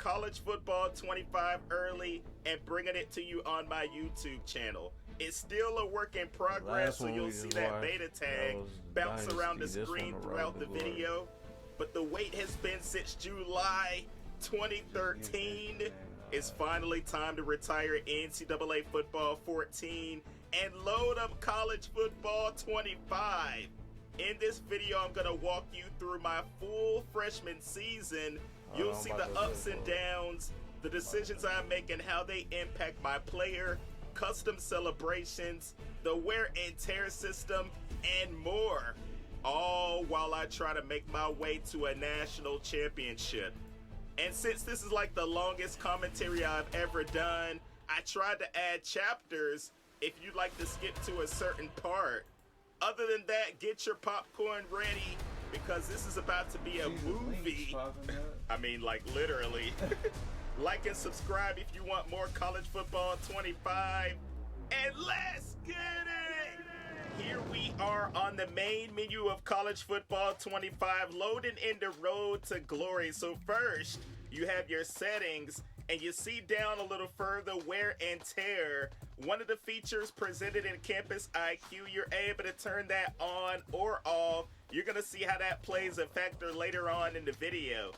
College Football 25 early and bringing it to you on my YouTube channel. It's still a work in progress, so you'll see that beta tag bounce around the screen throughout the video. But the wait has been since July 2013. It's finally time to retire NCAA Football 14 and load up College Football 25. In this video, I'm going to walk you through my full freshman season. You'll see the ups and downs, the decisions I make and how they impact my player, custom celebrations, the wear and tear system, and more. All while I try to make my way to a national championship. And since this is like the longest commentary I've ever done, I tried to add chapters if you'd like to skip to a certain part. Other than that, get your popcorn ready because this is about to be a movie. I mean, like literally. Like and subscribe if you want more College Football 25. And let's get it! Here we are on the main menu of College Football 25, loading in the road to glory. So first, you have your settings, and you see down a little further, wear and tear. One of the features presented in Campus IQ, you're able to turn that on or off. You're gonna see how that plays a factor later on in the video.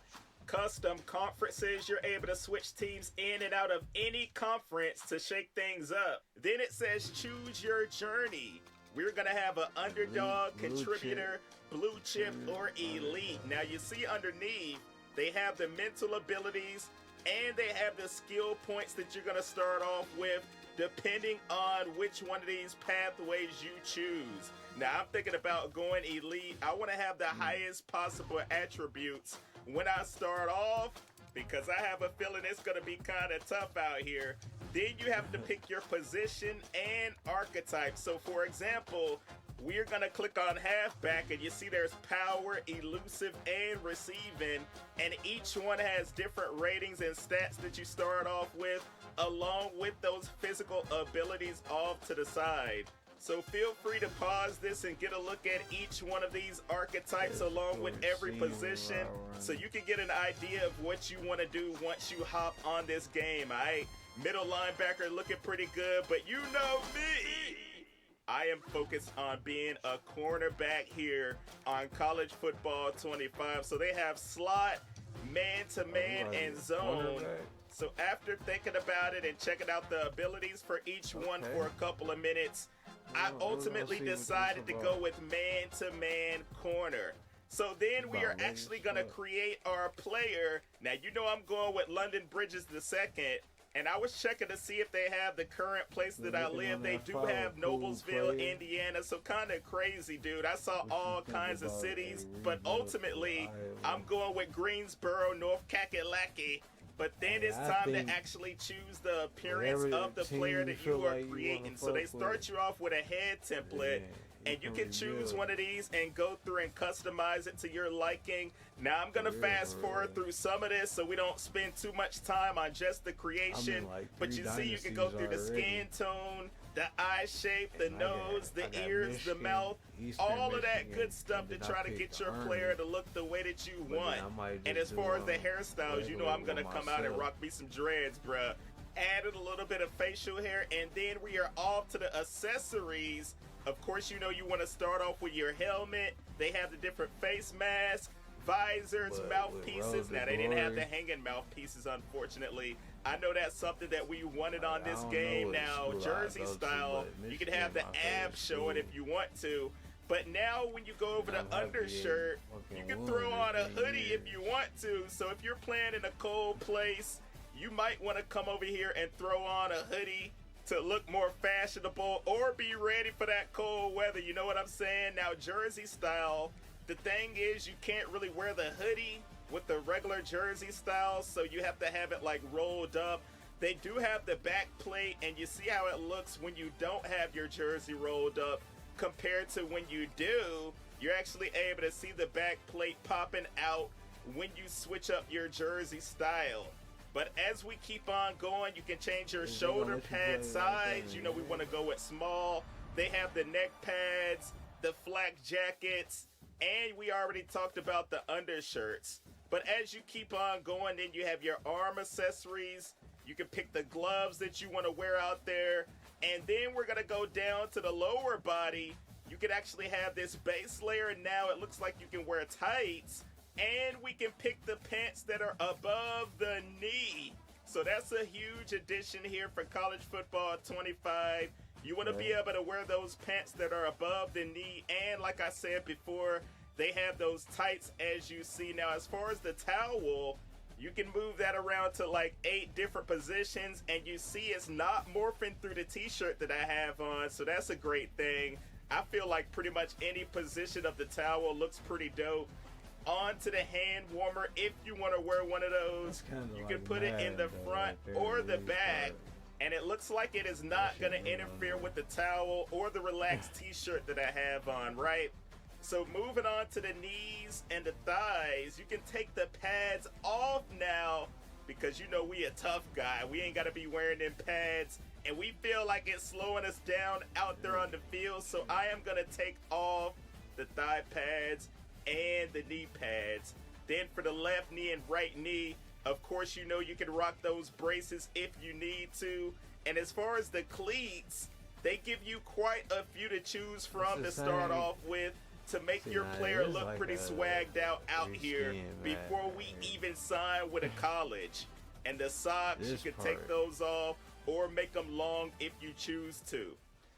Custom conferences, you're able to switch teams in and out of any conference to shake things up. Then it says choose your journey. We're gonna have an underdog, contributor, blue chip, or elite. Now you see underneath, they have the mental abilities and they have the skill points that you're gonna start off with depending on which one of these pathways you choose. Now I'm thinking about going elite. I wanna have the highest possible attributes when I start off because I have a feeling it's gonna be kind of tough out here. Then you have to pick your position and archetype. So for example, we're gonna click on halfback and you see there's power, elusive, and receiving. And each one has different ratings and stats that you start off with, along with those physical abilities off to the side. So feel free to pause this and get a look at each one of these archetypes along with every position so you can get an idea of what you want to do once you hop on this game, alright? Middle linebacker looking pretty good, but you know me! I am focused on being a cornerback here on College Football 25. So they have slot, man-to-man, and zone. So after thinking about it and checking out the abilities for each one for a couple of minutes, I ultimately decided to go with man-to-man corner. So then we are actually going to create our player. Now, you know I'm going with London Bridges II. And I was checking to see if they have the current place that I live. They do have Noblesville, Indiana. So kind of crazy, dude. I saw all kinds of cities. But ultimately, I'm going with Greensboro, North Kakalaki. But then it's time to actually choose the appearance of the player that you are creating. So they start you off with a head template. And you can choose one of these and go through and customize it to your liking. Now I'm going to fast forward through some of this so we don't spend too much time on just the creation. But you see you can go through the skin tone, the eye shape, the nose, the ears, the mouth, all of that good stuff to try to get your player to look the way that you want. And as far as the hairstyles, you know I'm going to come out and rock me some dreads, bruh. Added a little bit of facial hair, and then we are off to the accessories. Of course, you know you want to start off with your helmet. They have the different face masks, visors, mouthpieces. Now, they didn't have the hanging mouthpieces, unfortunately. I know that's something that we wanted on this game. Now, jersey style, you can have the abs showing if you want to. But now when you go over the undershirt, you can throw on a hoodie if you want to. So if you're playing in a cold place, you might want to come over here and throw on a hoodie to look more fashionable or be ready for that cold weather. You know what I'm saying? Now, jersey style, the thing is you can't really wear the hoodie with the regular jersey style, so you have to have it like rolled up. They do have the back plate, and you see how it looks when you don't have your jersey rolled up compared to when you do. You're actually able to see the back plate popping out when you switch up your jersey style. But as we keep on going, you can change your shoulder pad size. You know, we want to go with small. They have the neck pads, the flak jackets, and we already talked about the undershirts. But as you keep on going, then you have your arm accessories. You can pick the gloves that you want to wear out there. And then we're going to go down to the lower body. You can actually have this base layer, and now it looks like you can wear tights. And we can pick the pants that are above the knee. So that's a huge addition here for College Football 25. You want to be able to wear those pants that are above the knee. And like I said before, they have those tights as you see. Now, as far as the towel, you can move that around to like 8 different positions. And you see it's not morphing through the t-shirt that I have on. So that's a great thing. I feel like pretty much any position of the towel looks pretty dope. On to the hand warmer. If you want to wear one of those, you can put it in the front or the back. And it looks like it is not going to interfere with the towel or the relaxed t-shirt that I have on, right? So moving on to the knees and the thighs, you can take the pads off now because you know we a tough guy. We ain't got to be wearing them pads. And we feel like it's slowing us down out there on the field. So I am going to take off the thigh pads and the knee pads. Then for the left knee and right knee, of course, you know you can rock those braces if you need to. And as far as the cleats, they give you quite a few to choose from to start off with to make your player look like pretty swagged out here before we even sign with a college. And the socks, you can take those off or make them long if you choose to.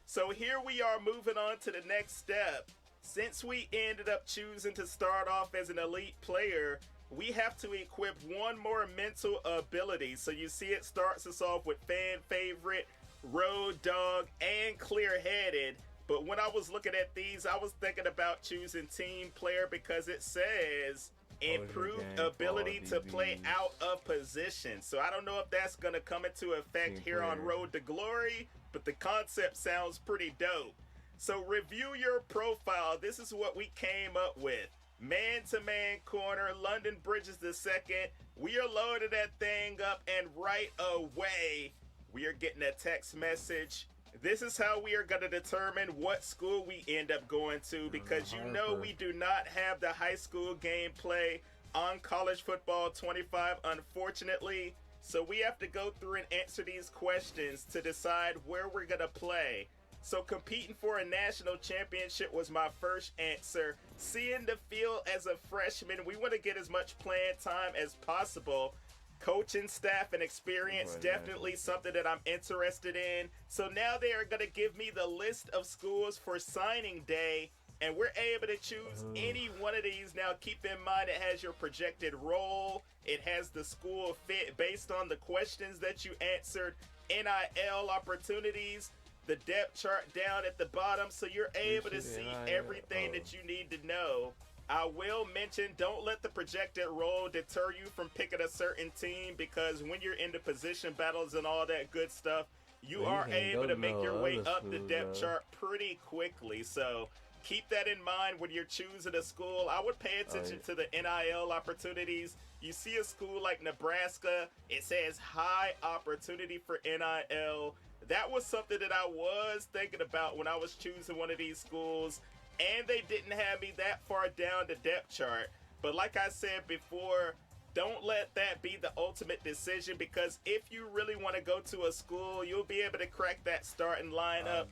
So here we are moving on to the next step. Since we ended up choosing to start off as an elite player, we have to equip one more mental ability. So you see it starts us off with fan favorite, road dog, and clear-headed. But when I was looking at these, I was thinking about choosing team player because it says improved ability to play out of position. So I don't know if that's going to come into effect here on Road to Glory, but the concept sounds pretty dope. So review your profile. This is what we came up with. Man-to-man corner, London Bridges II. We are loading that thing up, and right away, we are getting a text message. This is how we are going to determine what school we end up going to, because you know we do not have the high school gameplay on College Football 25, unfortunately. So we have to go through and answer these questions to decide where we're going to play. So competing for a national championship was my first answer. Seeing the field as a freshman, we want to get as much playing time as possible. Coaching staff and experience, definitely something that I'm interested in. So now they are going to give me the list of schools for signing day, and we're able to choose any one of these. Now keep in mind it has your projected role. It has the school fit based on the questions that you answered, NIL opportunities, the depth chart down at the bottom, so you're able to see everything that you need to know. I will mention, don't let the projected role deter you from picking a certain team, because when you're in the position battles and all that good stuff, you are able to make your way up the depth chart pretty quickly. So keep that in mind when you're choosing a school. I would pay attention to the NIL opportunities. You see a school like Nebraska, it says high opportunity for NIL. That was something that I was thinking about when I was choosing one of these schools, and they didn't have me that far down the depth chart. But like I said before, don't let that be the ultimate decision, because if you really want to go to a school, you'll be able to crack that starting lineup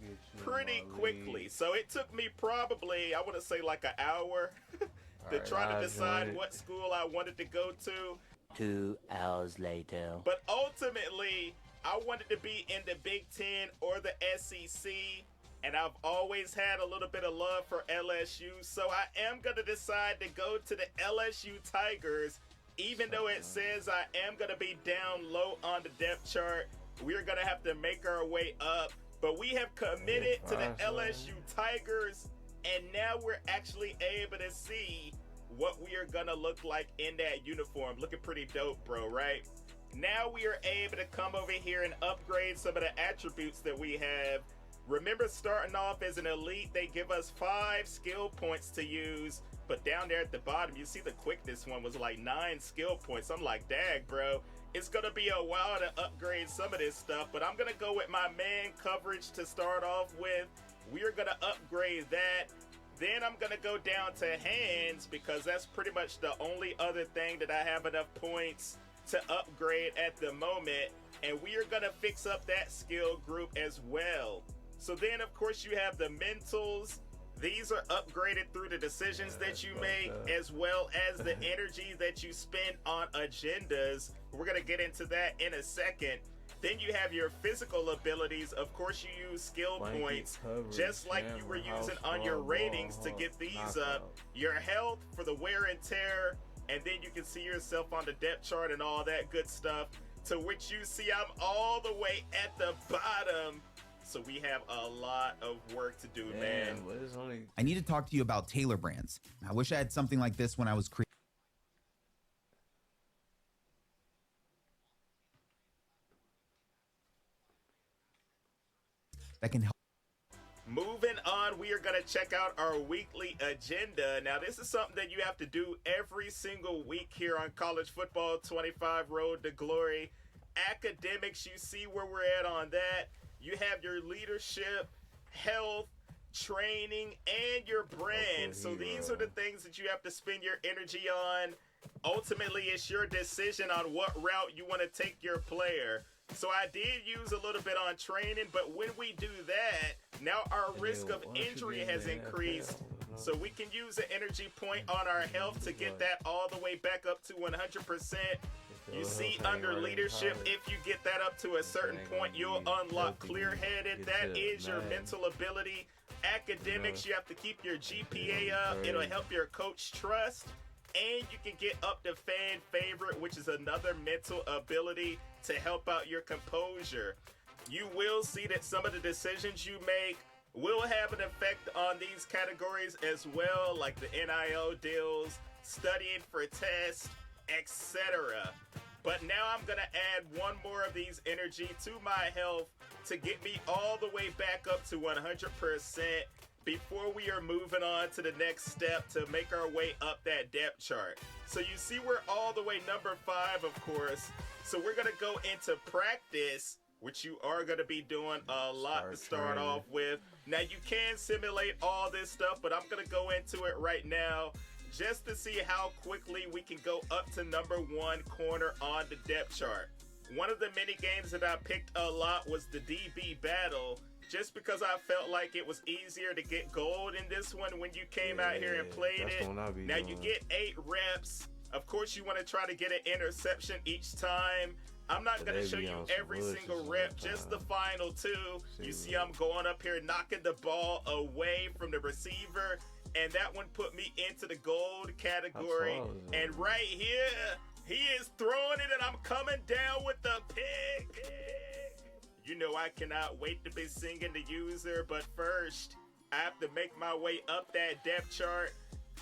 pretty quickly. So it took me probably, I want to say like an hour to try to decide what school I wanted to go to. 2 hours later. But ultimately, I wanted to be in the Big Ten or the SEC, and I've always had a little bit of love for LSU, so I am going to decide to go to the LSU Tigers, even though it says I am going to be down low on the depth chart. We're going to have to make our way up, but we have committed to the LSU Tigers, and now we're actually able to see what we are going to look like in that uniform. Looking pretty dope, bro, right? Now we are able to come over here and upgrade some of the attributes that we have. Remember, starting off as an elite, they give us 5 skill points to use. But down there at the bottom, you see the quickness one was like 9 skill points. I'm like, dag, bro. It's going to be a while to upgrade some of this stuff. But I'm going to go with my man coverage to start off with. We are going to upgrade that. Then I'm going to go down to hands because that's pretty much the only other thing that I have enough points to upgrade at the moment. And we are going to fix up that skill group as well. So then, of course, you have the mentals. These are upgraded through the decisions that you make, as well as the energy that you spend on agendas. We're going to get into that in a second. Then you have your physical abilities. Of course, you use skill points, just like you were using on your ratings to get these up. Your health for the wear and tear, and then you can see yourself on the depth chart and all that good stuff, to which you see I'm all the way at the bottom. So we have a lot of work to do, man. I need to talk to you about Taylor brands. I wish I had something like this when I was creating. That can help. Moving on, we are going to check out our weekly agenda. Now, this is something that you have to do every single week here on College Football 25 Road to Glory. Academics, you see where we're at on that. You have your leadership, health, training, and your brand. So these are the things that you have to spend your energy on. Ultimately, it's your decision on what route you want to take your player. So I did use a little bit on training, but when we do that, now our risk of injury has increased. So we can use an energy point on our health to get that all the way back up to 100%. You see, under leadership, if you get that up to a certain point, you'll unlock clear-headed. That is your mental ability. Academics, you have to keep your GPA up. It'll help your coach trust. And you can get up to fan favorite, which is another mental ability to help out your composure. You will see that some of the decisions you make will have an effect on these categories as well, like the NIL deals, studying for tests, etc. But now I'm going to add one more of these energy to my health to get me all the way back up to 100% before we are moving on to the next step to make our way up that depth chart. So you see we're all the way number 5, of course. So we're going to go into practice, which you are going to be doing a lot to start off with. Now you can simulate all this stuff, but I'm going to go into it right now just to see how quickly we can go up to number 1 corner on the depth chart. One of the mini games that I picked a lot was the DB battle, just because I felt like it was easier to get gold in this one when you came out here and played it. Now you get 8 reps. Of course, you want to try to get an interception each time. I'm not going to show you every single rep, just the final 2. You see I'm going up here knocking the ball away from the receiver, and that one put me into the gold category. And right here, he is throwing it, and I'm coming down with the pick. You know I cannot wait to be singing the user, but first, I have to make my way up that depth chart.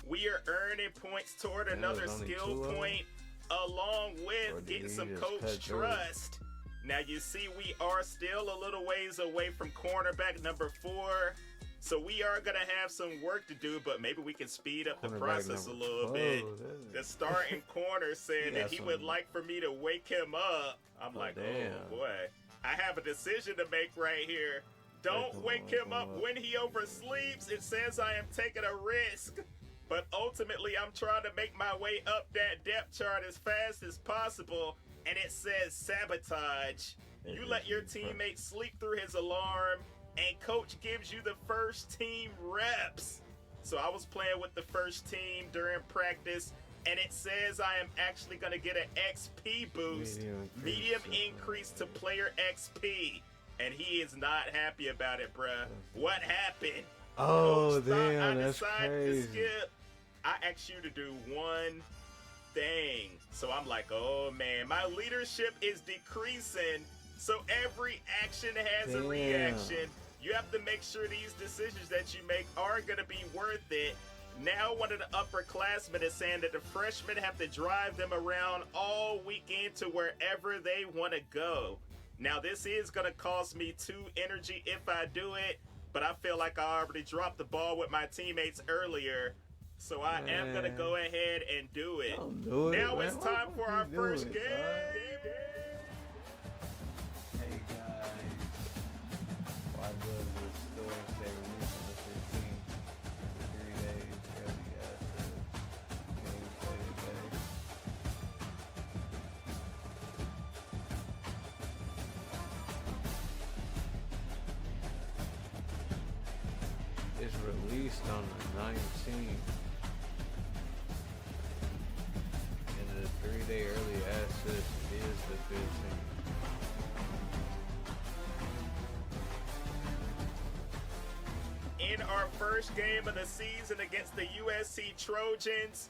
We are earning points toward another skill point, along with getting some coach trust. Now you see we are still a little ways away from cornerback number 4. So we are going to have some work to do, but maybe we can speed up the process a little bit. The starting corner said that he would like for me to wake him up. I'm like, oh boy. I have a decision to make right here. Don't wake him up when he oversleeps. It says I am taking a risk. But ultimately, I'm trying to make my way up that depth chart as fast as possible. And it says sabotage. You let your teammate sleep through his alarm, and coach gives you the first team reps. So I was playing with the first team during practice, and it says I am actually going to get an XP boost, medium increase to player XP. And he is not happy about it, bruh. What happened? Oh, Coach damn, I that's decided crazy. to skip. I asked you to do one thing. So I'm like, oh man, my leadership is decreasing. So every action has a reaction. You have to make sure these decisions that you make are going to be worth it. Now one of the upperclassmen is saying that the freshmen have to drive them around all weekend to wherever they want to go. Now this is going to cost me 2 energy if I do it, but I feel like I already dropped the ball with my teammates earlier. So I am going to go ahead and do it. Now it's time for our first game. Hey guys, why does the store say release on the 15th? released on the 19th. And the 3-day early access is the 15th. In our first game of the season against the USC Trojans,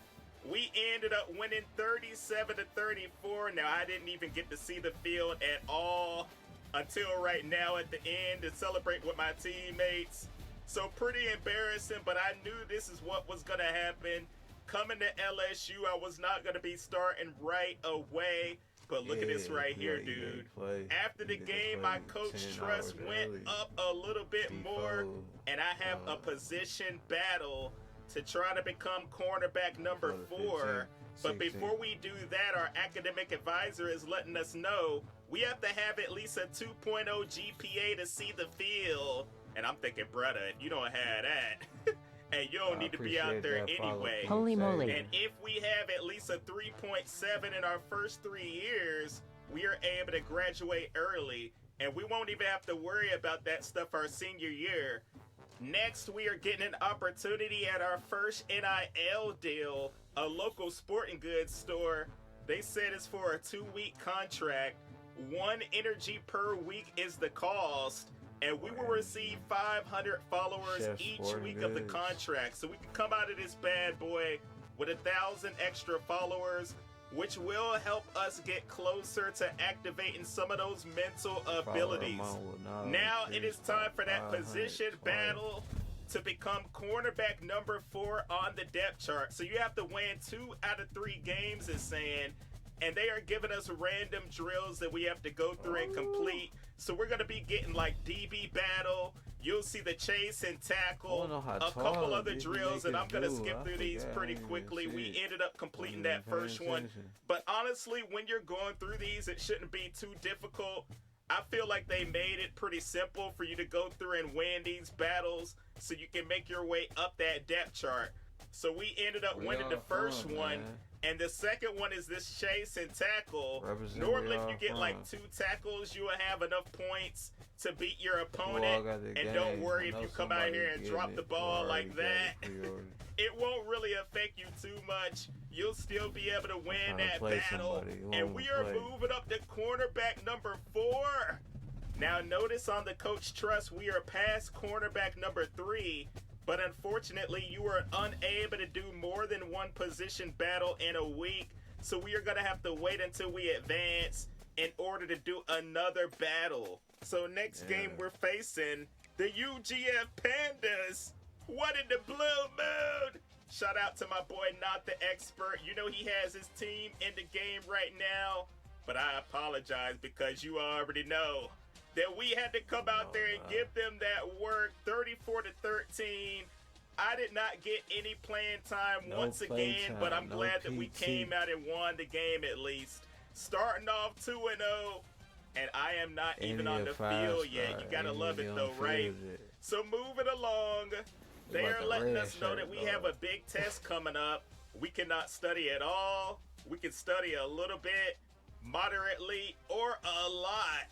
we ended up winning 37-34. Now, I didn't even get to see the field at all until right now at the end to celebrate with my teammates. So pretty embarrassing, but I knew this is what was going to happen. Coming to LSU, I was not going to be starting right away. But look at this right here, dude. After the game, my coach trust went up a little bit more, and I have a position battle to try to become cornerback number 4. But before we do that, our academic advisor is letting us know we have to have at least a 2.0 GPA to see the field. And I'm thinking, brother, if you don't have that, and you don't need to be out there anyway. Holy moly. And if we have at least a 3.7 in our first 3 years, we are able to graduate early, and we won't even have to worry about that stuff our senior year. Next, we are getting an opportunity at our first NIL deal, a local sporting goods store. They said it's for a 2-week contract. 1 energy per week is the cost. And we will receive 500 followers each week of the contract. So we can come out of this bad boy with 1,000 extra followers, which will help us get closer to activating some of those mental abilities. Now it is time for that position battle to become cornerback number 4 on the depth chart. So you have to win 2 out of 3 games, it's saying. And they are giving us random drills that we have to go through and complete. So we're going to be getting like DB battle. You'll see the chase and tackle, a couple other drills, and I'm going to skip through these pretty quickly. We ended up completing that first one. But honestly, when you're going through these, it shouldn't be too difficult. I feel like they made it pretty simple for you to go through and win these battles so you can make your way up that depth chart. So we ended up winning the first one. And the second one is this chase and tackle. Normally, if you get like 2 tackles, you will have enough points to beat your opponent. And don't worry if you come out here and drop the ball like that. It won't really affect you too much. You'll still be able to win that battle. And we are moving up to cornerback number 4. Now, notice on the Coach Trust, we are past cornerback number 3. But unfortunately, you were unable to do more than 1 position battle in a week. So we are going to have to wait until we advance in order to do another battle. So next game we're facing the UGF Pandas. What in the blue moon? Shout out to my boy, Not the Expert. You know he has his team in the game right now. But I apologize because you already know that we had to come out there and give them that work. 34-13. I did not get any playing time once again, but I'm glad that we came out and won the game at least. Starting off 2-0, and I am not even on the field yet. You gotta love it though, right? So moving along, they are letting us know that we have a big test coming up. We cannot study at all. We can study a little bit, moderately, or a lot.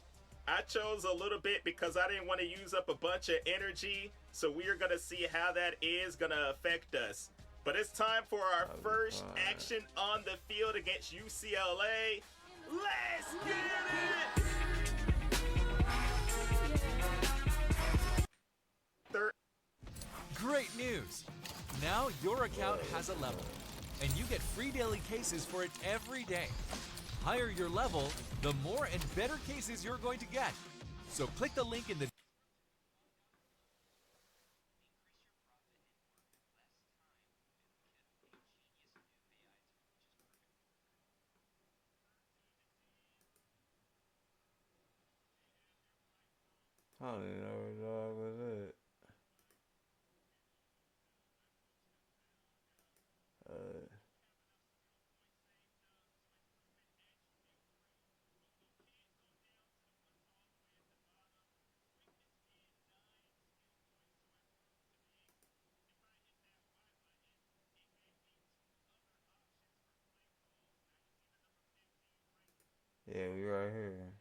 I chose a little bit because I didn't want to use up a bunch of energy. So we are going to see how that is going to affect us. But it's time for our first action on the field against UCLA. Let's get it! Great news! Now your account has a level, and you get free daily cases for it every day. Higher your level, the more and better cases you're going to get. So click the link in the I don't even know what dog was it. Yeah, we right here.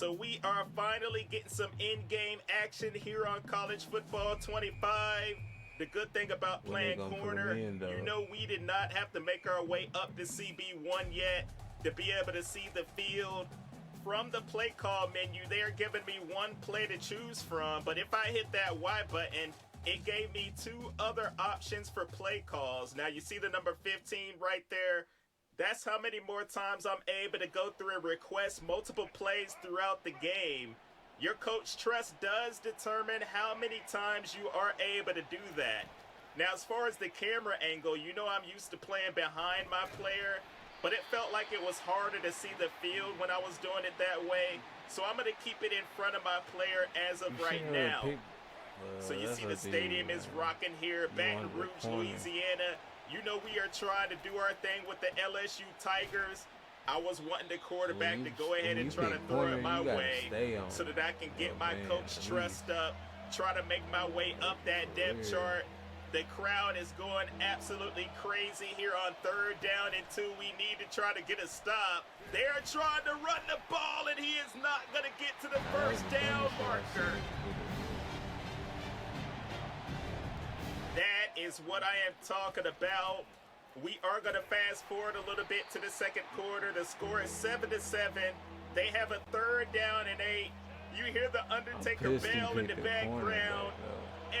So we are finally getting some in-game action here on College Football 25. The good thing about playing corner, you know we did not have to make our way up to CB1 yet to be able to see the field. From the play call menu, they're giving me one play to choose from, but if I hit that Y button, it gave me two other options for play calls. Now you see the number 15 right there. That's how many more times I'm able to go through and request multiple plays throughout the game. Your coach trust does determine how many times you are able to do that. Now, as far as the camera angle, you know I'm used to playing behind my player, but it felt like it was harder to see the field when I was doing it that way. So I'm going to keep it in front of my player as of right now. So you see the stadium is rocking here, Baton Rouge, Louisiana. You know we are trying to do our thing with the LSU Tigers. I was wanting the quarterback to go ahead and try to throw it my way so that I can get my coach trust up, try to make my way up that depth chart. The crowd is going absolutely crazy here on 3rd down and 2. We need to try to get a stop. They're trying to run the ball, and he is not going to get to the first down marker. That is what I am talking about. We are going to fast forward a little bit to the second quarter. The score is 7-7. They have a 3rd down and 8. You hear the Undertaker bell in the background.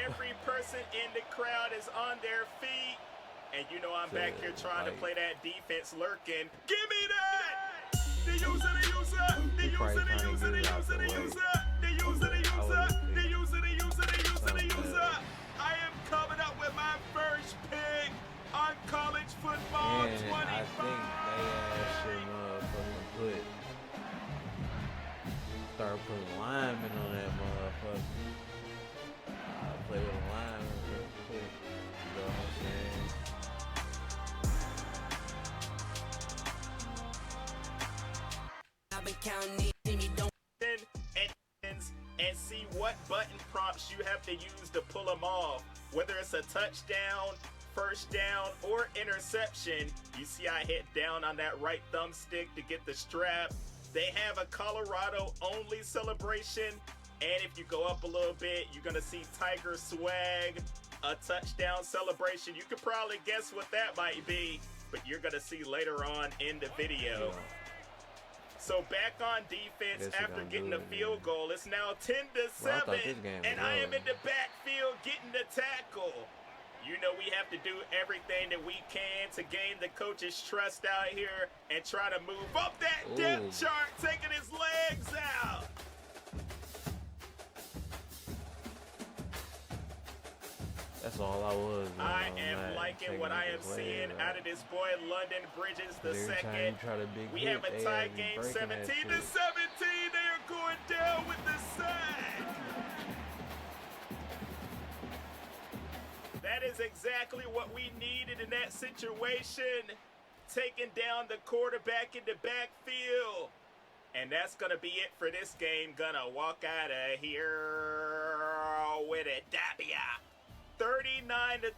Every person in the crowd is on their feet. And you know I'm back here trying to play that defense lurking. Give me that! The user, the user, the user, the user, the user, the user, the user, the user, the user, the user, the user, the user. I am coming up with my first pick on College Football 25. I think they should start putting linemen on that motherfucker. Play with a lineman real quick. You know what I'm saying? I've been counting these, don't. And see what button prompts you have to use to pull them off. Whether it's a touchdown, first down, or interception. You see I hit down on that right thumbstick to get the strap. They have a Colorado only celebration. And if you go up a little bit, you're going to see Tiger swag, a touchdown celebration. You could probably guess what that might be, but you're going to see later on in the video. So back on defense after getting the field goal. It's now 10-7, and I am in the backfield getting the tackle. You know we have to do everything that we can to gain the coach's trust out here and try to move up that depth chart, taking his legs out. That's all I was. I am liking what I am seeing out of this boy London Bridges the second. We have a tie game, 17-17. They are going down with the sack. That is exactly what we needed in that situation. Taking down the quarterback in the backfield. And that's going to be it for this game. Gonna walk out of here with a W. 39-31.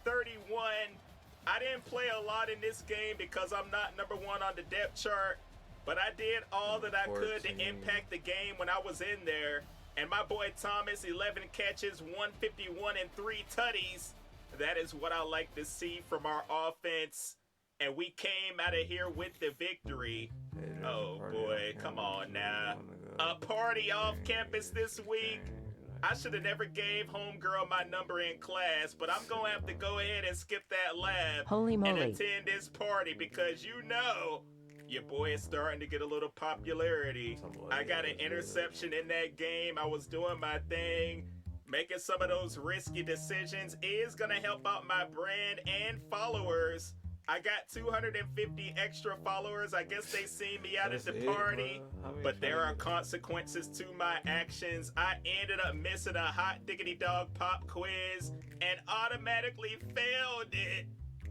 I didn't play a lot in this game because I'm not number 1 on the depth chart, but I did all that I could to impact the game when I was in there. And my boy Thomas, 11 catches, 151 and 3 tutties. That is what I like to see from our offense. And we came out of here with the victory. Oh boy, come on now. A party off campus this week. I should have never gave homegirl my number in class, but I'm going to have to go ahead and skip that lab and attend this party because you know your boy is starting to get a little popularity. I got an interception in that game. I was doing my thing. Making some of those risky decisions is going to help out my brand and followers. I got 250 extra followers. I guess they see me out at the party, but there are consequences to my actions. I ended up missing a hot diggity dog pop quiz and automatically failed it.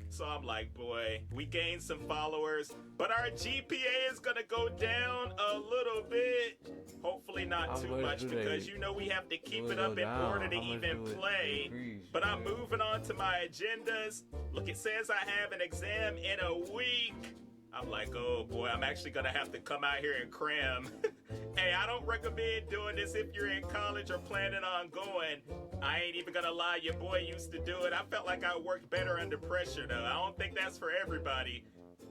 So I'm like, boy, we gained some followers, but our GPA is gonna go down a little bit. Hopefully not too much because you know we have to keep it up in order to even play. But I'm moving on to my agendas. Look, it says I have an exam in a week. I'm like, oh boy, I'm actually gonna have to come out here and cram. Hey, I don't recommend doing this if you're in college or planning on going. I ain't even gonna lie, your boy used to do it. I felt like I worked better under pressure though. I don't think that's for everybody.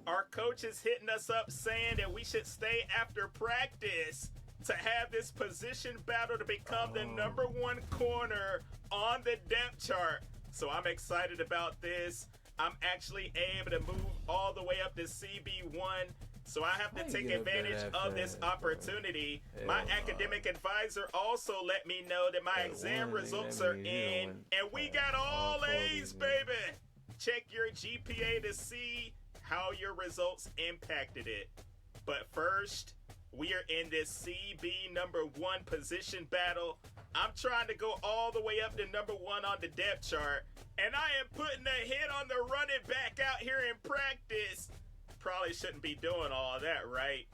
Our coach is hitting us up saying that we should stay after practice to have this position battle to become the #1 corner on the depth chart. So I'm excited about this. I'm actually able to move all the way up to CB1. So I have to take advantage of this opportunity. My academic advisor also let me know that my exam results are in, and we got all A's, baby. Check your GPA to see how your results impacted it. But first, we are in this CB #1 position battle. I'm trying to go all the way up to #1 on the depth chart, and I am putting a hit on the running back out here in practice. Probably shouldn't be doing all that, right?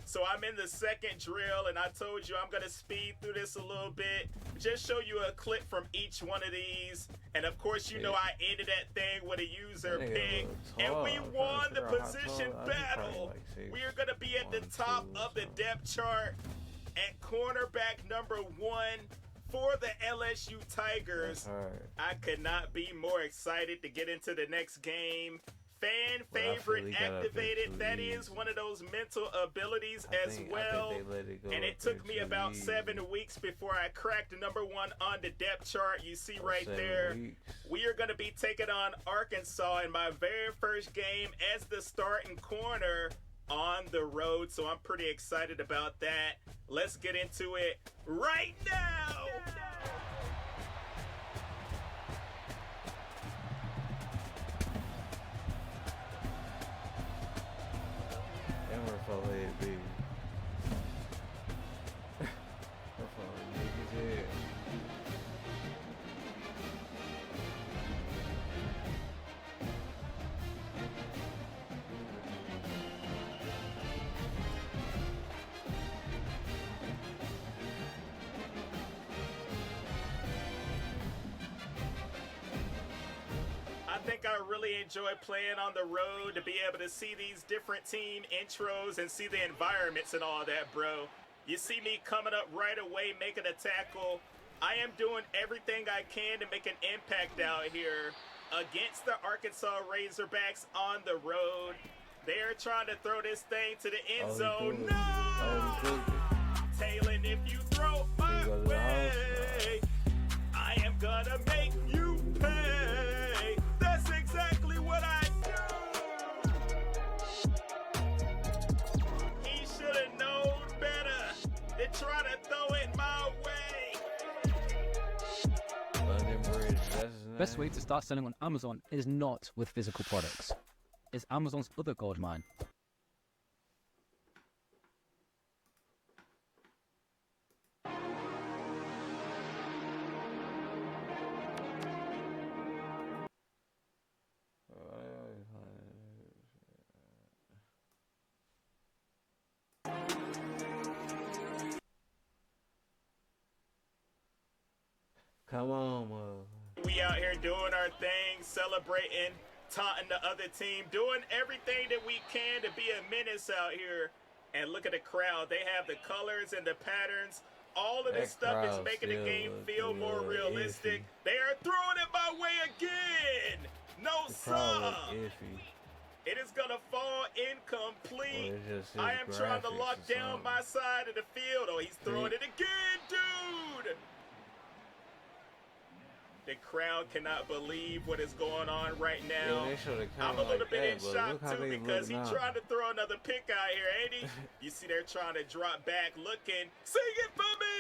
So I'm in the second drill, and I told you I'm gonna speed through this a little bit. Just show you a clip from each one of these. And of course, you know I ended that thing with a user pick, and we won the position battle. We are gonna be at the top of the depth chart at cornerback #1 for the LSU Tigers. I could not be more excited to get into the next game. Fan favorite activated. That is one of those mental abilities as well. And it took me about 7 weeks before I cracked #1 on the depth chart. You see right there. We are going to be taking on Arkansas in my very first game as the starting corner on the road. So I'm pretty excited about that. Let's get into it right now. I think I really enjoy playing on the road, to be able to see these different team intros and see the environments and all that, bro. You see me coming up right away, making a tackle. I am doing everything I can to make an impact out here against the Arkansas Razorbacks on the road. They're trying to throw this thing to the end zone. No! Taylor, if you throw my way, I am gonna make you pay. That's exactly what I do. He should have known better than try to throw it my way. Best way to start selling on Amazon is not with physical products. It's Amazon's other gold mine. Come on, motherfucker. We out here doing our thing, celebrating, taunting the other team, doing everything that we can to be a menace out here. And look at the crowd. They have the colors and the patterns. All of this stuff is making the game feel more realistic. They are throwing it my way again. No, sir. It is going to fall incomplete. I am trying to lock down my side of the field. Oh, he's throwing it again, dude. The crowd cannot believe what is going on right now. I'm a little bit in shock too, because he tried to throw another pick out here, ain't he? You see they're trying to drop back looking. Sing it for me!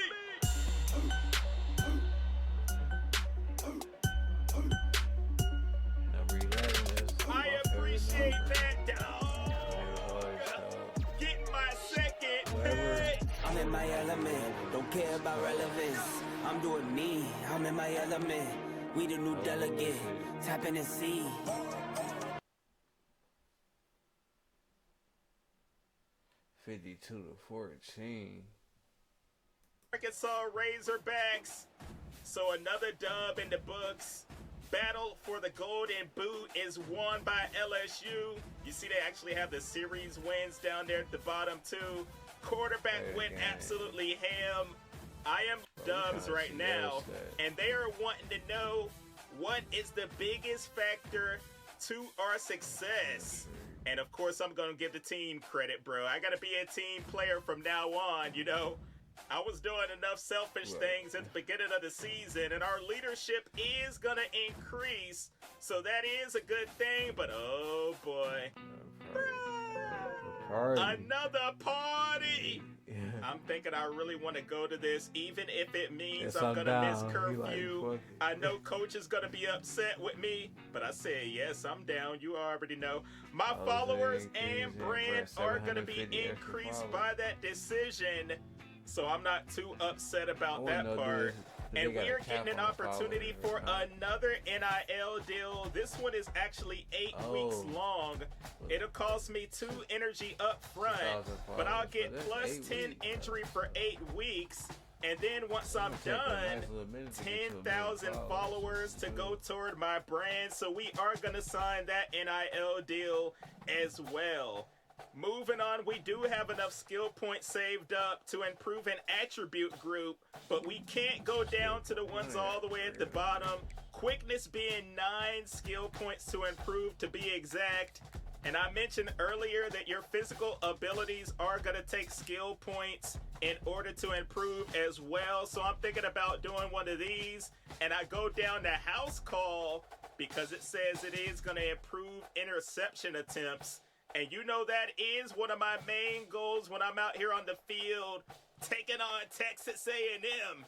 I appreciate that, dog. Getting my second pick. I'm in my element, don't care about relevance. I'm doing me, I'm in my element. We the new delegate, tapping and see. (52-14). Arkansas Razorbacks. So another dub in the books. battle for the golden boot is won by LSU. You see they actually have the series wins down there at the bottom too. Quarterback went absolutely ham. I am Dubs right now, and they are wanting to know what is the biggest factor to our success. And of course, I'm going to give the team credit, bro. I got to be a team player from now on, you know. I was doing enough selfish things at the beginning of the season, and our leadership is going to increase. So that is a good thing, but oh boy. Another party! I'm thinking I really want to go to this, even if it means I'm going to miss curfew. I know coach is going to be upset with me, but I said, yes, I'm down. You already know. My followers and brand are going to be increased by that decision, so I'm not too upset about that part. And we are getting an opportunity for another NIL deal. This one is actually 8 weeks long. It'll cost me 2 energy up front, but I'll get plus 10 injury for 8 weeks. And then once I'm done, 10,000 followers to go toward my brand. So we are going to sign that NIL deal as well. Moving on, we do have enough skill points saved up to improve an attribute group, but we can't go down to the ones all the way at the bottom. Quickness being 9 skill points to improve, to be exact. And I mentioned earlier that your physical abilities are going to take skill points in order to improve as well. So I'm thinking about doing one of these, and I go down to house call because it says it is going to improve interception attempts. And you know that is one of my main goals when I'm out here on the field, taking on Texas A&M.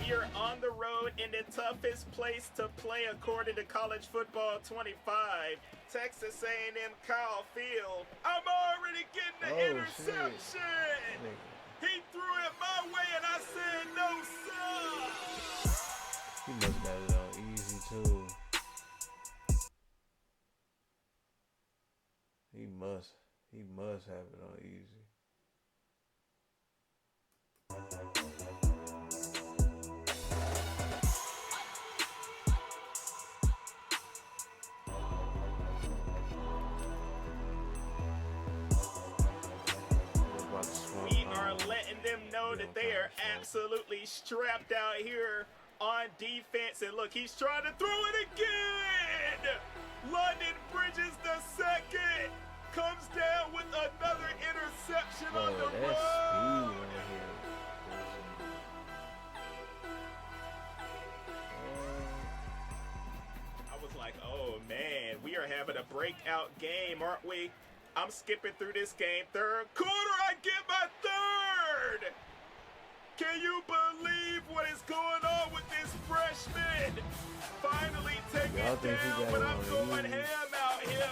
You're on the road in the toughest place to play according to College Football 25. Texas A&M Kyle Field. I'm already getting the interception. He threw it my way and I said no, sir. He must have got it on easy too. He must have it on easy. We are letting them know that they are absolutely strapped out here on defense. And look, he's trying to throw it again. London Bridges the second comes down with another interception on the road. I was like, oh man, we are having a breakout game, aren't we? I'm skipping through this game. Third quarter, I get my third. Can you believe what is going on with this freshman? Finally taking it down, but I'm going ham out here.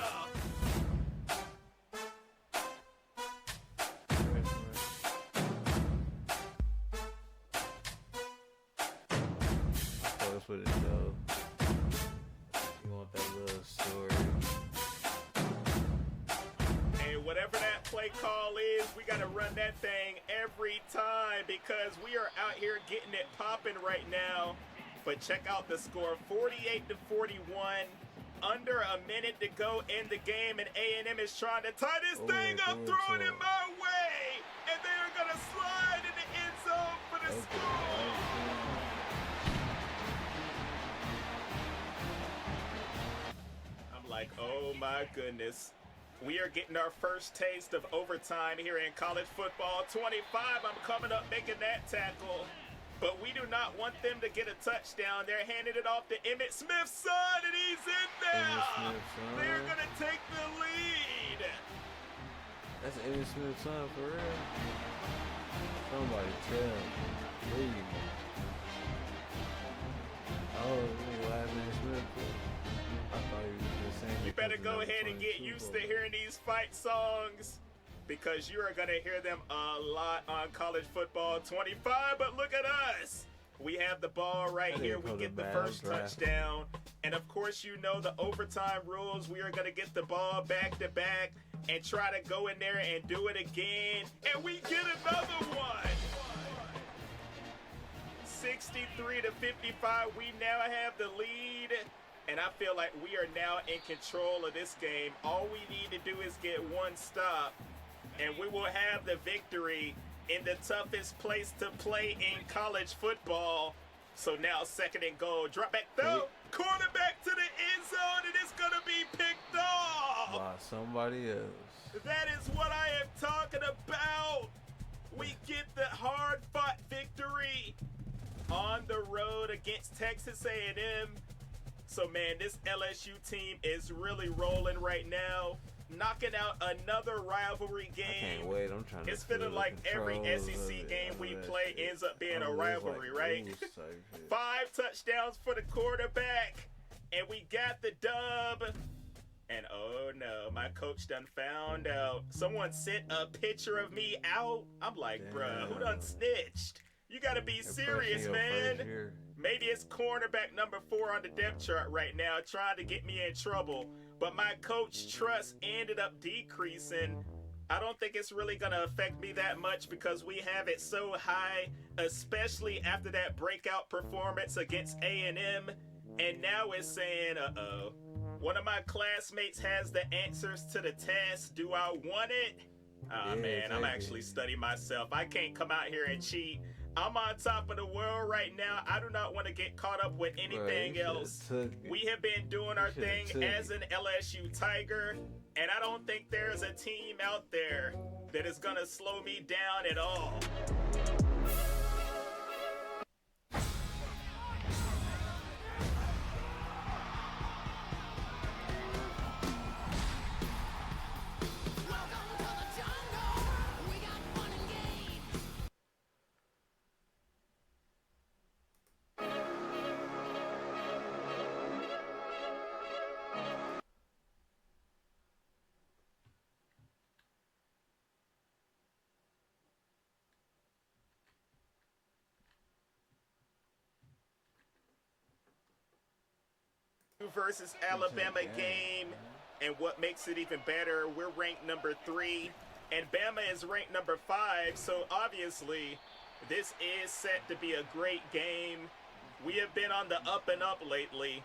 Close with it though. You want that little story. Whatever that play call is, we got to run that thing every time because we are out here getting it popping right now. But check out the score, 48-41. Under a minute to go in the game, and A&M is trying to tie this thing up, throwing it my way. And they are going to slide in the end zone for the score. I'm like, oh my goodness. We are getting our first taste of overtime here in college football. 25, I'm coming up making that tackle. But we do not want them to get a touchdown. They're handing it off to Emmitt Smith's son, and he's in there. They're going to take the lead. That's Emmitt Smith's son for real. Somebody tell me, please. Oh, nigga, last name Smith. I thought he was just saying. You better go ahead and get used to hearing these fight songs, because you are going to hear them a lot on College Football 25. But look at us. We have the ball right here. We get the first touchdown. And of course, you know the overtime rules. We are going to get the ball back to back and try to go in there and do it again. And we get another one. 63 to 55. We now have the lead. And I feel like we are now in control of this game. All we need to do is get one stop, and we will have the victory in the toughest place to play in college football. So now 2nd and goal. Drop back throw. Quarterback to the end zone, and it's going to be picked off. By somebody else. That is what I am talking about. We get the hard-fought victory on the road against Texas A&M. So, man, this LSU team is really rolling right now, knocking out another rivalry game. I can't wait. I'm trying to. It's feeling like every SEC game we play ends up being a rivalry, right? 5 touchdowns for the quarterback, and we got the dub. And oh no, my coach done found out. Someone sent a picture of me out. I'm like, bruh, who done snitched? You gotta be serious, man. Maybe it's cornerback number 4 on the depth chart right now trying to get me in trouble. But my coach trust ended up decreasing. I don't think it's really going to affect me that much because we have it so high, especially after that breakout performance against A&M. And now it's saying, uh-oh. One of my classmates has the answers to the test. Do I want it? Oh, man, I'm actually studying myself. I can't come out here and cheat. I'm on top of the world right now. I do not want to get caught up with anything else. We have been doing our thing as an LSU Tiger, and I don't think there's a team out there that is going to slow me down at all. Versus Alabama game, and what makes it even better, we're ranked number 3 and Bama is ranked number 5, so obviously this is set to be a great game. We have been on the up and up lately,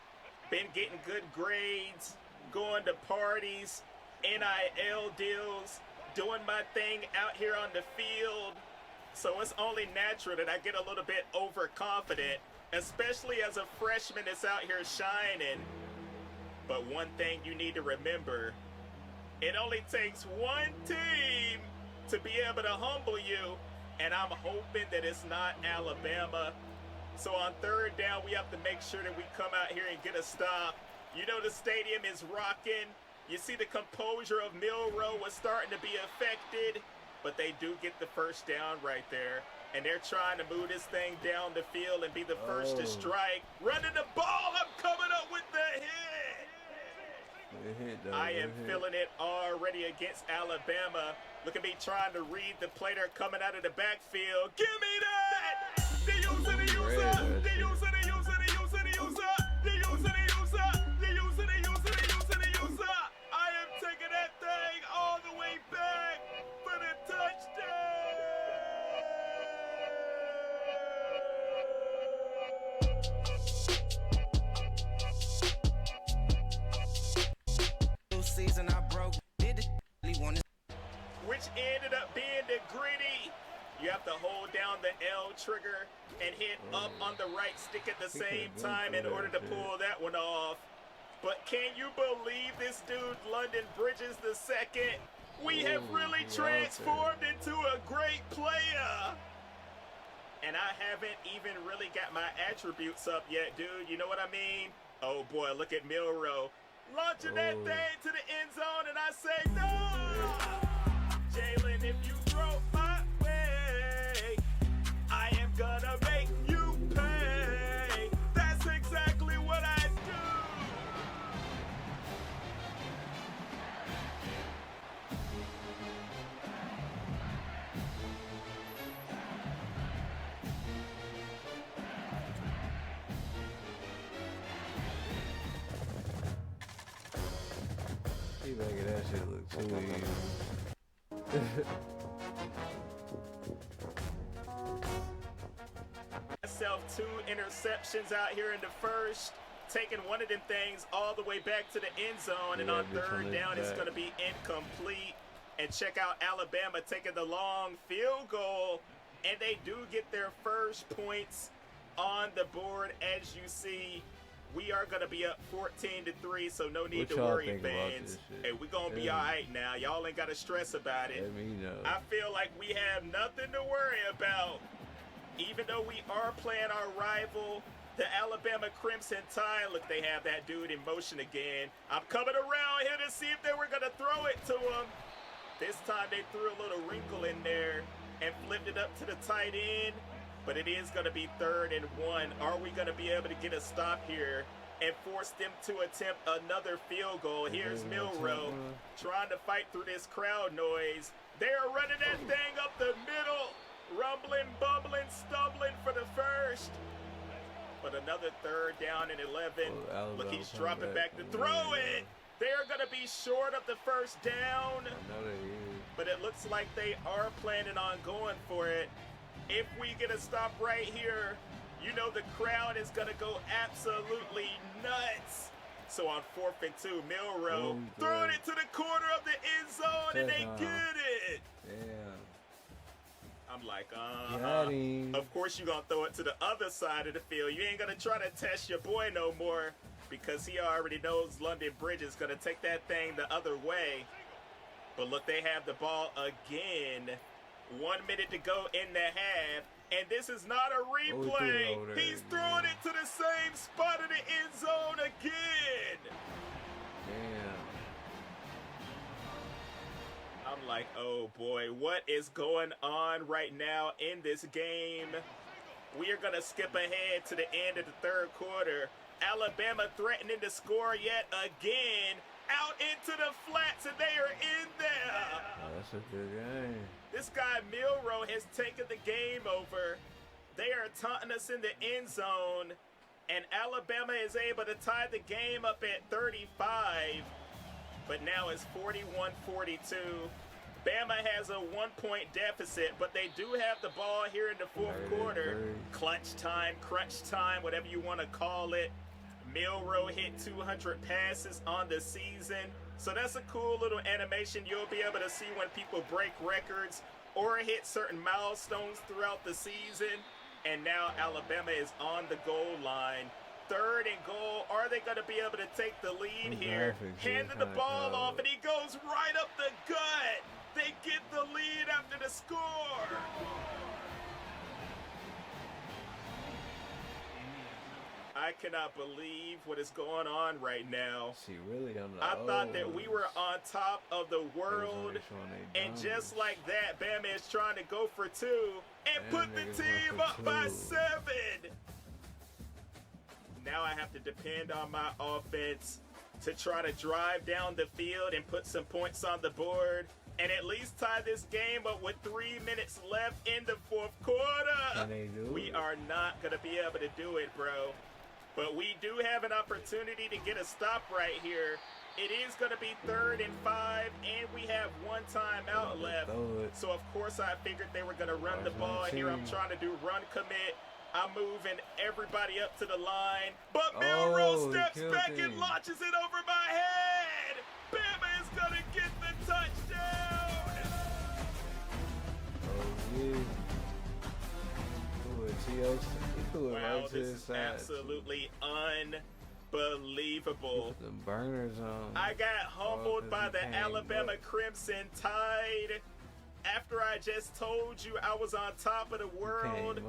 been getting good grades, going to parties, NIL deals, doing my thing out here on the field, so it's only natural that I get a little bit overconfident, especially as a freshman that's out here shining. But one thing you need to remember, it only takes one team to be able to humble you, and I'm hoping that it's not Alabama. So on 3rd down, we have to make sure that we come out here and get a stop. You know the stadium is rocking. You see the composure of Milroe was starting to be affected, but they do get the first down right there. And they're trying to move this thing down the field and be the first to strike. Running the ball, I'm coming up with the hit. I am feeling it already against Alabama. Look at me trying to read the play. They're coming out of the backfield. Give me that! The user, the user, the user, the user, the user, the user, the user, the user, the user, the user, the user, the user. I am taking that thing all the way back for the touchdown. Season I broke, which ended up being the gritty. You have to hold down the L trigger and hit up on the right stick at the same time in order to pull that one off. But can you believe this dude, London Bridges II? We have really transformed into a great player. And I haven't even really got my attributes up yet, dude. You know what I mean? Oh boy, look at Milroe. Launching that thing to the end zone, and I say no! He making that shit look too easy. Myself 2 interceptions out here in the first, taking one of them things all the way back to the end zone, and on third down it's going to be incomplete. And check out Alabama taking the long field goal, and they do get their first points on the board. As you see, we are going to be up 14-3, so no need to worry, fans. Hey, we're going to be all right now. Y'all ain't got to stress about it. Let me know. I feel like we have nothing to worry about. Even though we are playing our rival, the Alabama Crimson Tide. Look, they have that dude in motion again. I'm coming around here to see if they were going to throw it to him. This time they threw a little wrinkle in there and flipped it up to the tight end. But it is going to be 3rd and 1. Are we going to be able to get a stop here and force them to attempt another field goal? Here's Milrow trying to fight through this crowd noise. They are running that thing up the middle. Rumbling, bumbling, stumbling for the first. But another 3rd down and 11. Look, he's dropping back to throw it. They're going to be short of the first down. But it looks like they are planning on going for it. If we get a stop right here, you know the crowd is going to go absolutely nuts. So on 4th and 2, Milrow throwing it to the corner of the end zone, and they get it. Damn. I'm like, of course you're going to throw it to the other side of the field. You ain't going to try to test your boy no more, because he already knows London Bridge is going to take that thing the other way. But look, they have the ball again. 1 minute to go in the half, and this is not a replay. He's throwing it to the same spot in the end zone again. Damn. I'm like, oh boy, what is going on right now in this game? We are going to skip ahead to the end of the 3rd quarter. Alabama threatening to score yet again. Out into the flats, and they are in there. Oh, that's a good game. This guy Milrow has taken the game over. They are taunting us in the end zone, and Alabama is able to tie the game up at 35. But now it's 41-42. Bama has a 1-point deficit, but they do have the ball here in the 4th quarter. Clutch time, crunch time, whatever you want to call it. Milrow hit 200 passes on the season. So that's a cool little animation you'll be able to see when people break records or hit certain milestones throughout the season. And now Alabama is on the goal line. 3rd and goal. Are they going to be able to take the lead here? Handing the ball off, and he goes right up the gut. They get the lead after the score. I cannot believe what is going on right now. She really on the I thought that we were on top of the world, and just like that, Bama is trying to go for 2 and put the team up by 7. Now I have to depend on my offense to try to drive down the field and put some points on the board and at least tie this game up with 3 minutes left in the 4th quarter. We are not going to be able to do it, bro. But we do have an opportunity to get a stop right here. It is going to be 3rd and 5, and we have 1 timeout left. So, of course, I figured they were going to run the ball here. I'm trying to do run commit. I'm moving everybody up to the line. But Milrow steps back and launches it over my head. Bama is going to get the touchdown. Oh, yeah. Wow, this is absolutely unbelievable. The burners on. I got humbled by the Alabama Crimson Tide. After I just told you I was on top of the world,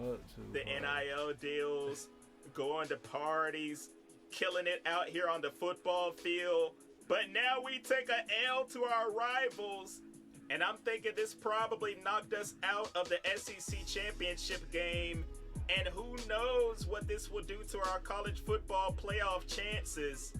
the NIL deals, going to parties, killing it out here on the football field. But now we take an L to our rivals. And I'm thinking this probably knocked us out of the SEC championship game. And who knows what this will do to our college football playoff chances.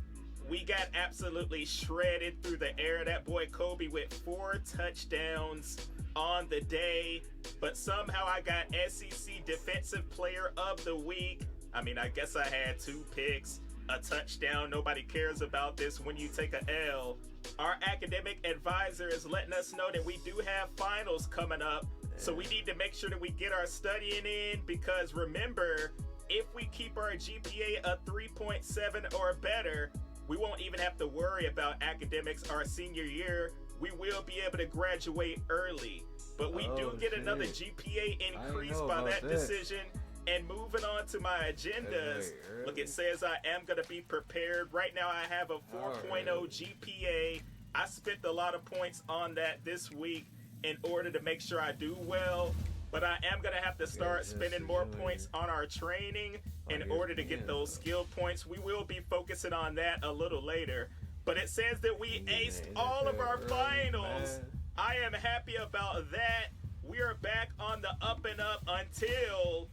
We got absolutely shredded through the air. That boy Kobe with 4 touchdowns on the day. But somehow I got SEC Defensive Player of the Week. I mean, I guess I had 2 picks, a touchdown. Nobody cares about this when you take a L. Our academic advisor is letting us know that we do have finals coming up. So we need to make sure that we get our studying in, because remember, if we keep our GPA a 3.7 or better, we won't even have to worry about academics our senior year. We will be able to graduate early. But we do get another GPA increase by that decision. And moving on to my agendas, look, it says I am going to be prepared. Right now I have a 4.0 GPA. I spent a lot of points on that this week in order to make sure I do well. But I am going to have to start spending more points on our training in order to get those skill points. We will be focusing on that a little later. But it says that we aced all of our finals. I am happy about that. We are back on the up and up until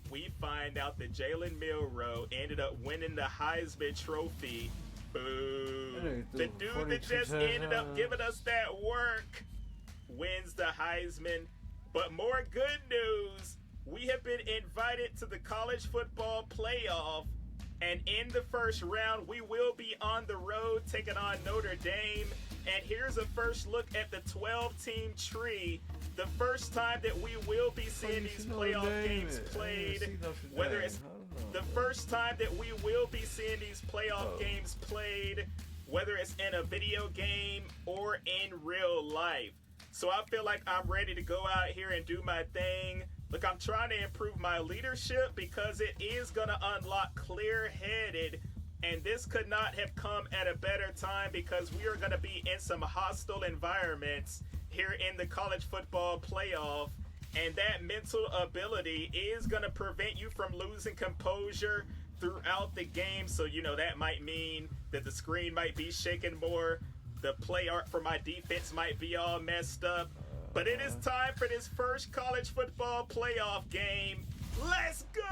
we find out that Jalen Milroe ended up winning the Heisman Trophy. Boo. The dude that just ended up giving us that work wins the Heisman. But more good news, we have been invited to the college football playoff. And in the first round, we will be on the road taking on Notre Dame. And here's a first look at the 12-team tree. The first time that we will be seeing these playoff games played, whether it's the first time that we will be seeing these playoff games played, whether it's in a video game or in real life. So I feel like I'm ready to go out here and do my thing. Look, I'm trying to improve my leadership because it is going to unlock clear-headed, and this could not have come at a better time because we are going to be in some hostile environments here in the college football playoff, and that mental ability is going to prevent you from losing composure throughout the game. So, you know, that might mean that the screen might be shaking more, the play art for my defense might be all messed up. But it is time for this first college football playoff game. Let's go!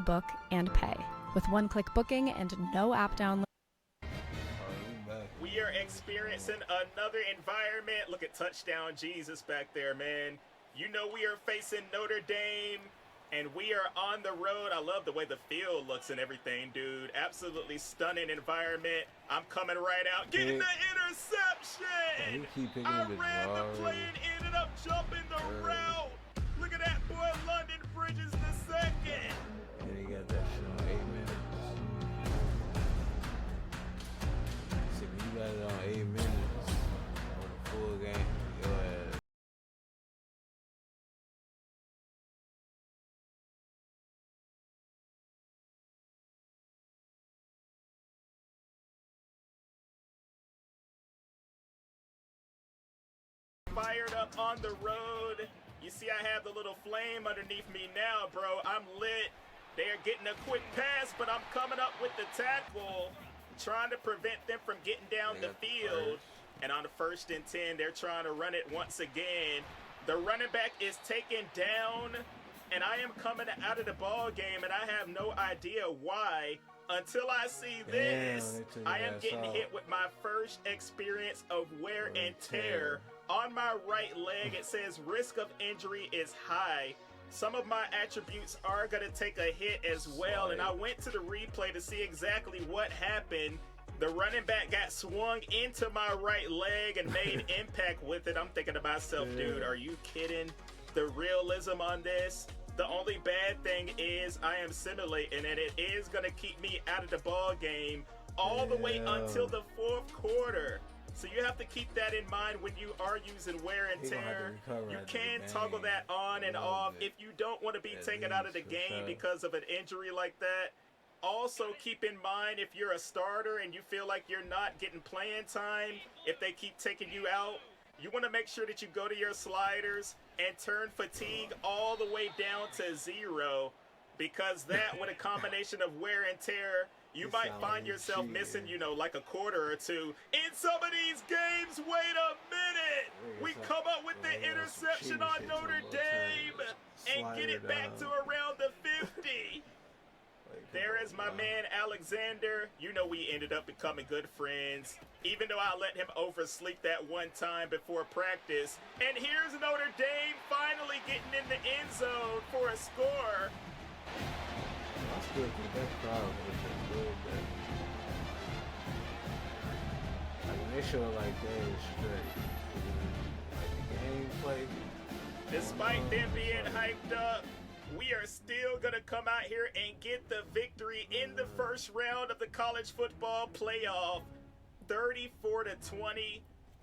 Book and pay with one-click booking and no app download. We are experiencing another environment. Look at touchdown Jesus back there, man. You know we are facing Notre Dame, and we are on the road. I love the way the field looks and everything, dude. Absolutely stunning environment. I'm coming right out, getting the interception. I ran the play and ended up jumping the route. Look at that boy, London Bridges the second. And he got that shit on 8 minutes. See, when you got it on 8 minutes on the full game, your ass. Fired up on the road. You see I have the little flame underneath me now, bro. I'm lit. They're getting a quick pass, but I'm coming up with the tackle, trying to prevent them from getting down the field. And on the 1st and 10, they're trying to run it once again. The running back is taken down, and I am coming out of the ball game, and I have no idea why. Until I see this, I am getting hit with my first experience of wear and tear. On my right leg, it says risk of injury is high. Some of my attributes are going to take a hit as well, and I went to the replay to see exactly what happened. The running back got swung into my right leg and made impact with it. I'm thinking to myself, dude, are you kidding? The realism on this? The only bad thing is I am simulating, and it is going to keep me out of the ball game all the way until the 4th quarter. So you have to keep that in mind when you are using wear and tear. You can toggle that on and off if you don't want to be taken out of the game because of an injury like that. Also, keep in mind if you're a starter and you feel like you're not getting playing time, if they keep taking you out, you want to make sure that you go to your sliders and turn fatigue all the way down to 0, because that, with a combination of wear and tear, you might find yourself missing, you know, like a quarter or two. In some of these games, wait a minute! We come up with the interception on Notre Dame and get it back to around the 50. There is my man Alexander. You know, we ended up becoming good friends, even though I let him oversleep that one time before practice. And here's Notre Dame finally getting in the end zone for a score. I still think that crowd was just good. Like, when they show it like that, it's straight. Like, the gameplay. Despite them being hyped up, we are still going to come out here and get the victory in the first round of the college football playoff, 34-20.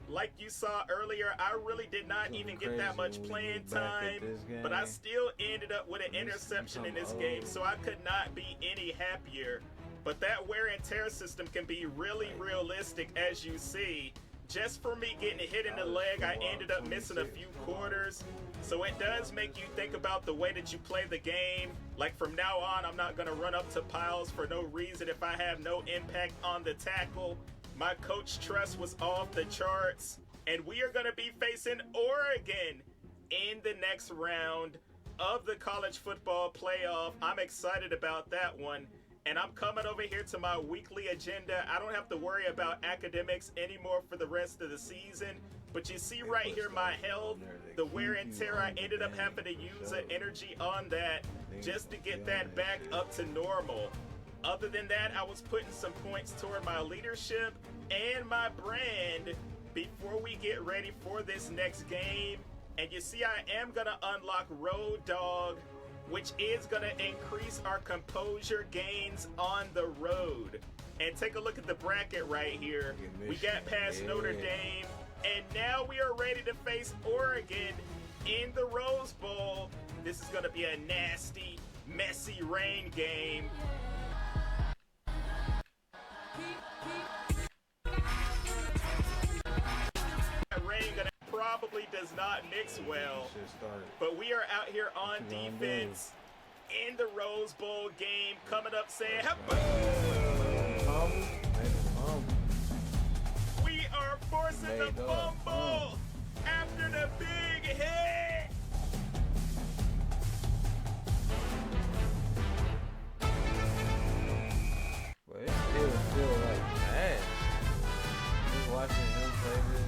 Like you saw earlier, I really did not even get that much playing time, but I still ended up with an interception in this game, so I could not be any happier. But that wear and tear system can be really realistic, as you see. Just for me getting hit in the leg, I ended up missing a few quarters. So it does make you think about the way that you play the game. Like, from now on, I'm not going to run up to piles for no reason if I have no impact on the tackle. My coach trust was off the charts. And we are going to be facing Oregon in the next round of the college football playoff. I'm excited about that one. And I'm coming over here to my weekly agenda. I don't have to worry about academics anymore for the rest of the season. But you see right here my health, the wear and tear. I ended up having to use the energy on that just to get that back up to normal. Other than that, I was putting some points toward my leadership and my brand before we get ready for this next game. And you see, I am going to unlock Road Dog, which is going to increase our composure gains on the road. And take a look at the bracket right here. We got past Notre Dame, and now we are ready to face Oregon in the Rose Bowl. This is going to be a nasty, messy rain game. Rain probably does not mix well, but we are out here on defense in the Rose Bowl game, coming up saying, we are forcing the fumble after the big hit. But it still feel like bad. Just watching him play this.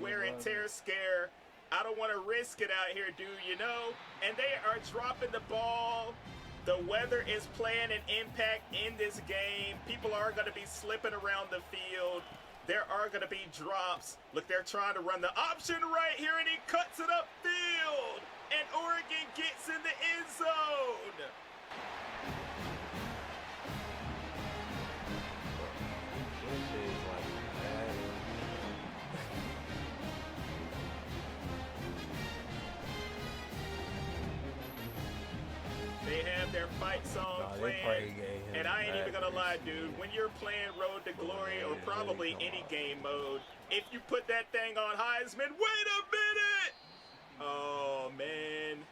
Wear and tear scare. I don't want to risk it out here, dude, you know? And they are dropping the ball. The weather is playing an impact in this game. People are going to be slipping around the field. There are going to be drops. Look, they're trying to run the option right here, and he cuts it upfield. And Oregon gets in the end zone. They have their fight song playing, and I ain't even gonna lie, dude. When you're playing Road to Glory or probably any game mode, if you put that thing on Heisman, wait a minute! Oh, man.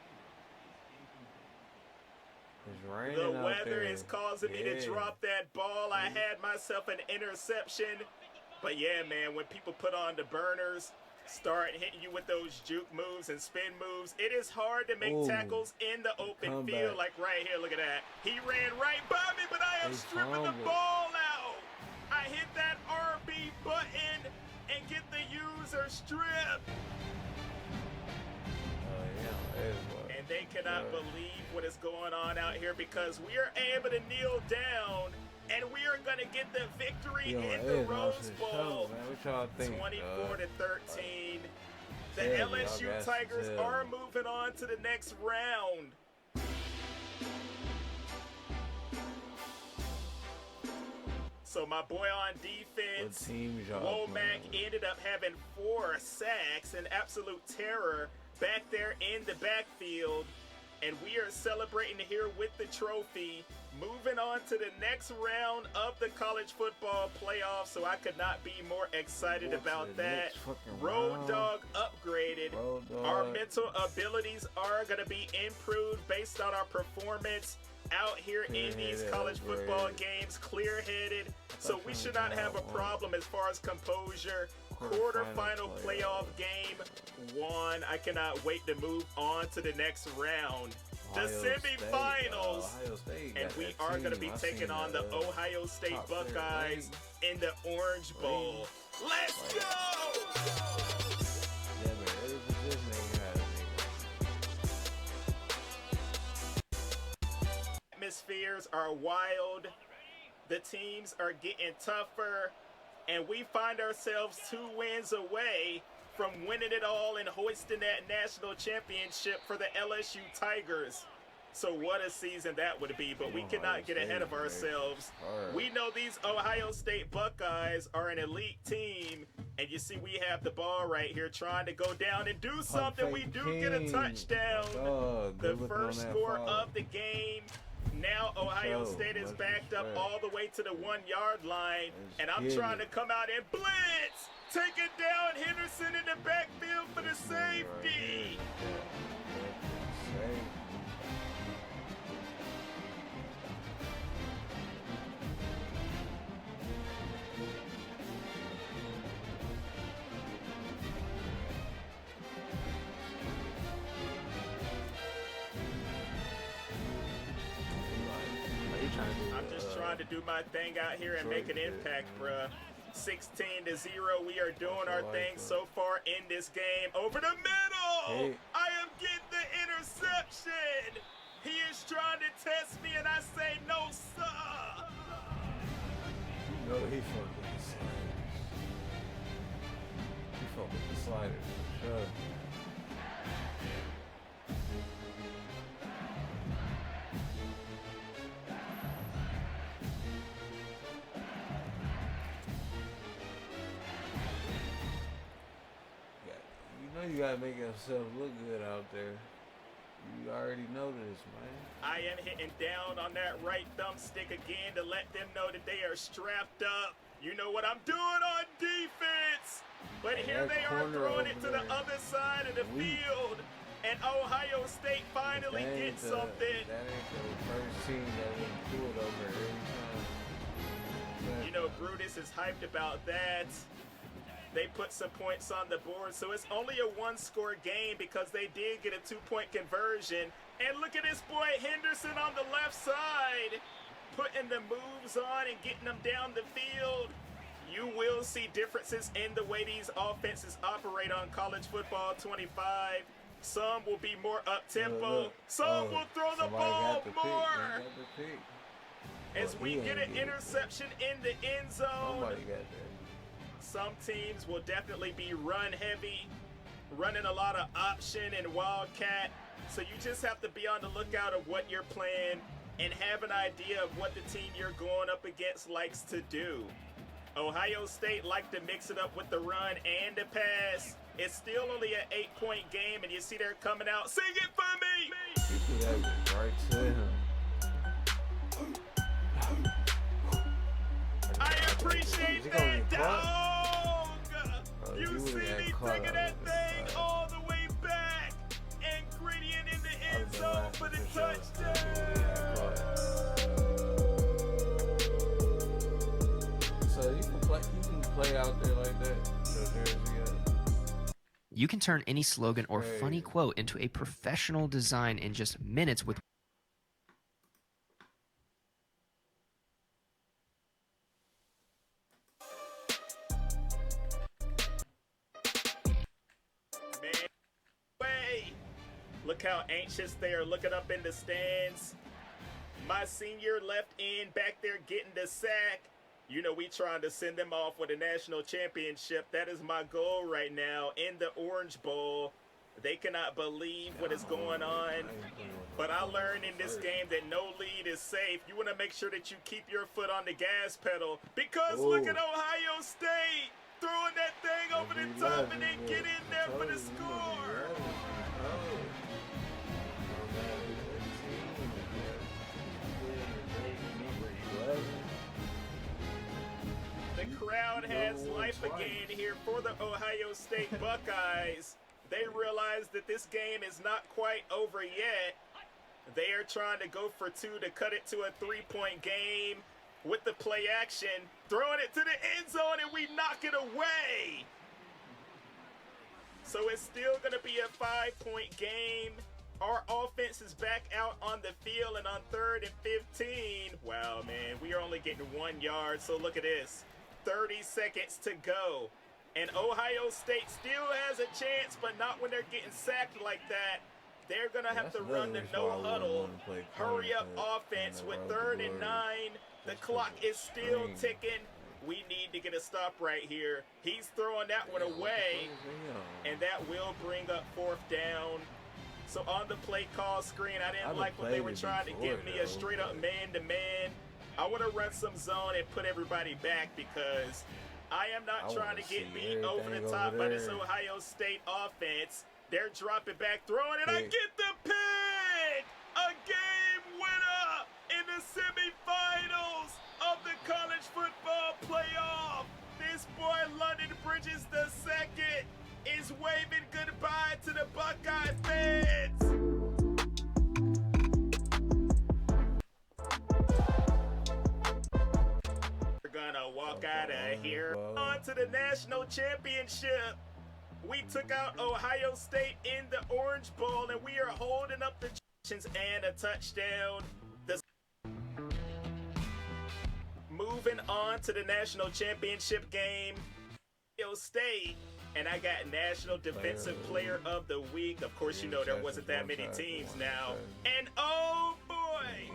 The weather is causing me to drop that ball. I had myself an interception. But yeah, man, when people put on the burners, start hitting you with those juke moves and spin moves, it is hard to make tackles in the open field. Like right here, look at that. He ran right by me, but I am stripping the ball out. I hit that RB button and get the user stripped. And they cannot believe what is going on out here, because we are able to kneel down and we are going to get the victory in the Rose Bowl, 24-13. The LSU Tigers are moving on to the next round. So my boy on defense, Womack, ended up having 4 sacks, an absolute terror back there in the backfield. And we are celebrating here with the trophy. Moving on to the next round of the college football playoffs, so I could not be more excited about that. Road Dog upgraded. Our mental abilities are going to be improved based on our performance out here in these college football games, clear-headed, so we should not have a problem as far as composure. Quarterfinal playoff game 1. I cannot wait to move on to the next round. The semifinals, and we are going to be taking on the Ohio State Buckeyes in the Orange Bowl. Let's go! Atmospheres are wild. The teams are getting tougher, and we find ourselves 2 wins away from winning it all and hoisting that national championship for the LSU Tigers. So what a season that would be, but we cannot get ahead of ourselves. We know these Ohio State Buckeyes are an elite team, and you see we have the ball right here trying to go down and do something. We do get a touchdown. The first score of the game. Now Ohio State is backed up all the way to the 1-yard line, and I'm trying to come out and blitz. Take it down, Henderson in the backfield for the safety. I'm just trying to do my thing out here and make an impact, bruh. 16-0, we are doing our thing so far in this game. Over the middle! I am getting the interception! He is trying to test me, and I say, no, sir! No, he fucked with the sliders. He fucked with the sliders, for sure. You gotta make yourself look good out there. You already know this, man. I am hitting down on that right thumbstick again to let them know that they are strapped up. You know what I'm doing on defense. But here they are throwing it to the other side of the field. And Ohio State finally gets something. That ain't the first team that would do it over every time. You know, Brutus is hyped about that. They put some points on the board, so it's only a 1-score game because they did get a 2-point conversion. And look at this boy Henderson on the left side, putting the moves on and getting them down the field. You will see differences in the way these offenses operate on College Football 25. Some will be more up-tempo. Some will throw the ball more. As we get an interception in the end zone. Somebody got that. Some teams will definitely be run heavy, running a lot of option and wildcat. So you just have to be on the lookout of what you're playing and have an idea of what the team you're going up against likes to do. Ohio State like to mix it up with the run and the pass. It's still only an 8-point game, and you see they're coming out. Sing it for me! People that was right to him. I appreciate that, dog! You see me taking that thing all the way back and grittying in the end zone for the touchdown. So you can play out there like that. You can turn any slogan or funny quote into a professional design in just minutes with Look how anxious they are looking up in the stands. My senior left end back there getting the sack. You know we trying to send them off with a national championship. That is my goal right now in the Orange Bowl. They cannot believe what is going on. But I learned in this game that no lead is safe. You want to make sure that you keep your foot on the gas pedal. Because look at Ohio State throwing that thing over the top and they get in there for the score. crowd has life again here for the Ohio State Buckeyes. They realize that this game is not quite over yet. They are trying to go for two to cut it to a three-point game with the play action. Throwing it to the end zone, and we knock it away. So it's still going to be a 5-point game. Our offense is back out on the field, and on 3rd and 15. Wow, man, we are only getting 1 yard. So look at this. 30 seconds to go. And Ohio State still has a chance, but not when they're getting sacked like that. They're going to have to run the no huddle, hurry up offense with 3rd and 9. The clock is still ticking. We need to get a stop right here. He's throwing that one away, and that will bring up 4th down. So on the play call screen, I didn't like when they were trying to give me a straight up man-to-man. I want to run some zone and put everybody back because I am not trying to get beat over the top by this Ohio State offense. They're dropping back, throwing, and I get the pick! A game winner in the semifinals of the college football playoff. This boy, London Bridges II, is waving goodbye to the Buckeye fans. We're gonna walk out of here. On to the national championship. We took out Ohio State in the Orange Bowl, and we are holding up the and a touchdown. Moving on to the national championship game, Ohio State, and I got National Defensive Player of the Week. Of course, you know there wasn't that many teams now. And oh boy,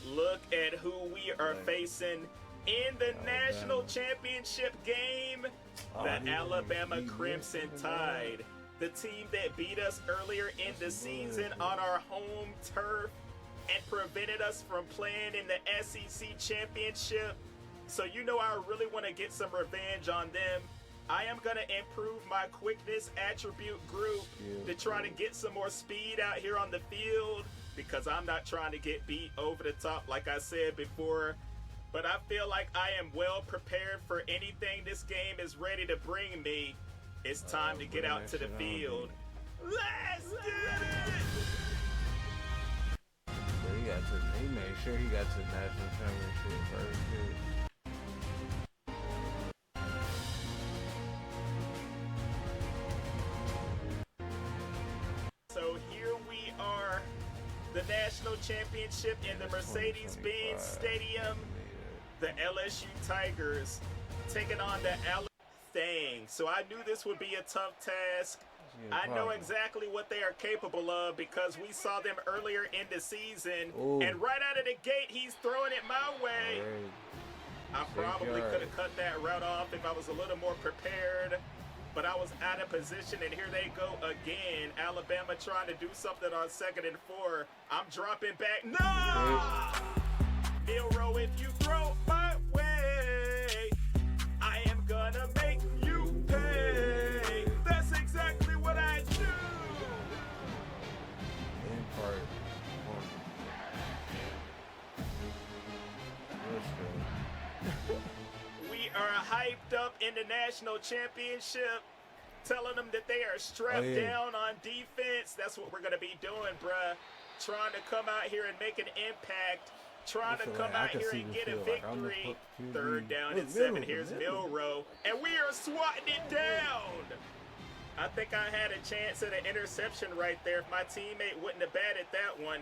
look at who we are facing in the national championship game. The Alabama Crimson Tide, the team that beat us earlier in the season on our home turf and prevented us from playing in the SEC championship. So you know I really want to get some revenge on them. I am going to improve my quickness attribute group to try to get some more speed out here on the field because I'm not trying to get beat over the top like I said before. But I feel like I am well prepared for anything this game is ready to bring me. It's time to get out to the field. Let's get it! He made sure he got to the national championship first, So here we are, the national championship in the Mercedes-Benz Stadium. The LSU Tigers taking on the Alabama thing. So I knew this would be a tough task. I know exactly what they are capable of because we saw them earlier in the season. And right out of the gate, he's throwing it my way. I probably could have cut that route off if I was a little more prepared. But I was out of position, and here they go again. Alabama trying to do something on 2nd and 4. I'm dropping back. No! Milrow, if you throw my way, I am gonna make you pay. That's exactly what I do. We are hyped up in the national championship, telling them that they are strapped down on defense. That's what we're gonna be doing, bruh. Trying to come out here and make an impact. Trying to come out here and get a victory. 3rd down and 7. Here's Milrow. And we are swatting it down. I think I had a chance at an interception right there if my teammate wouldn't have batted that one.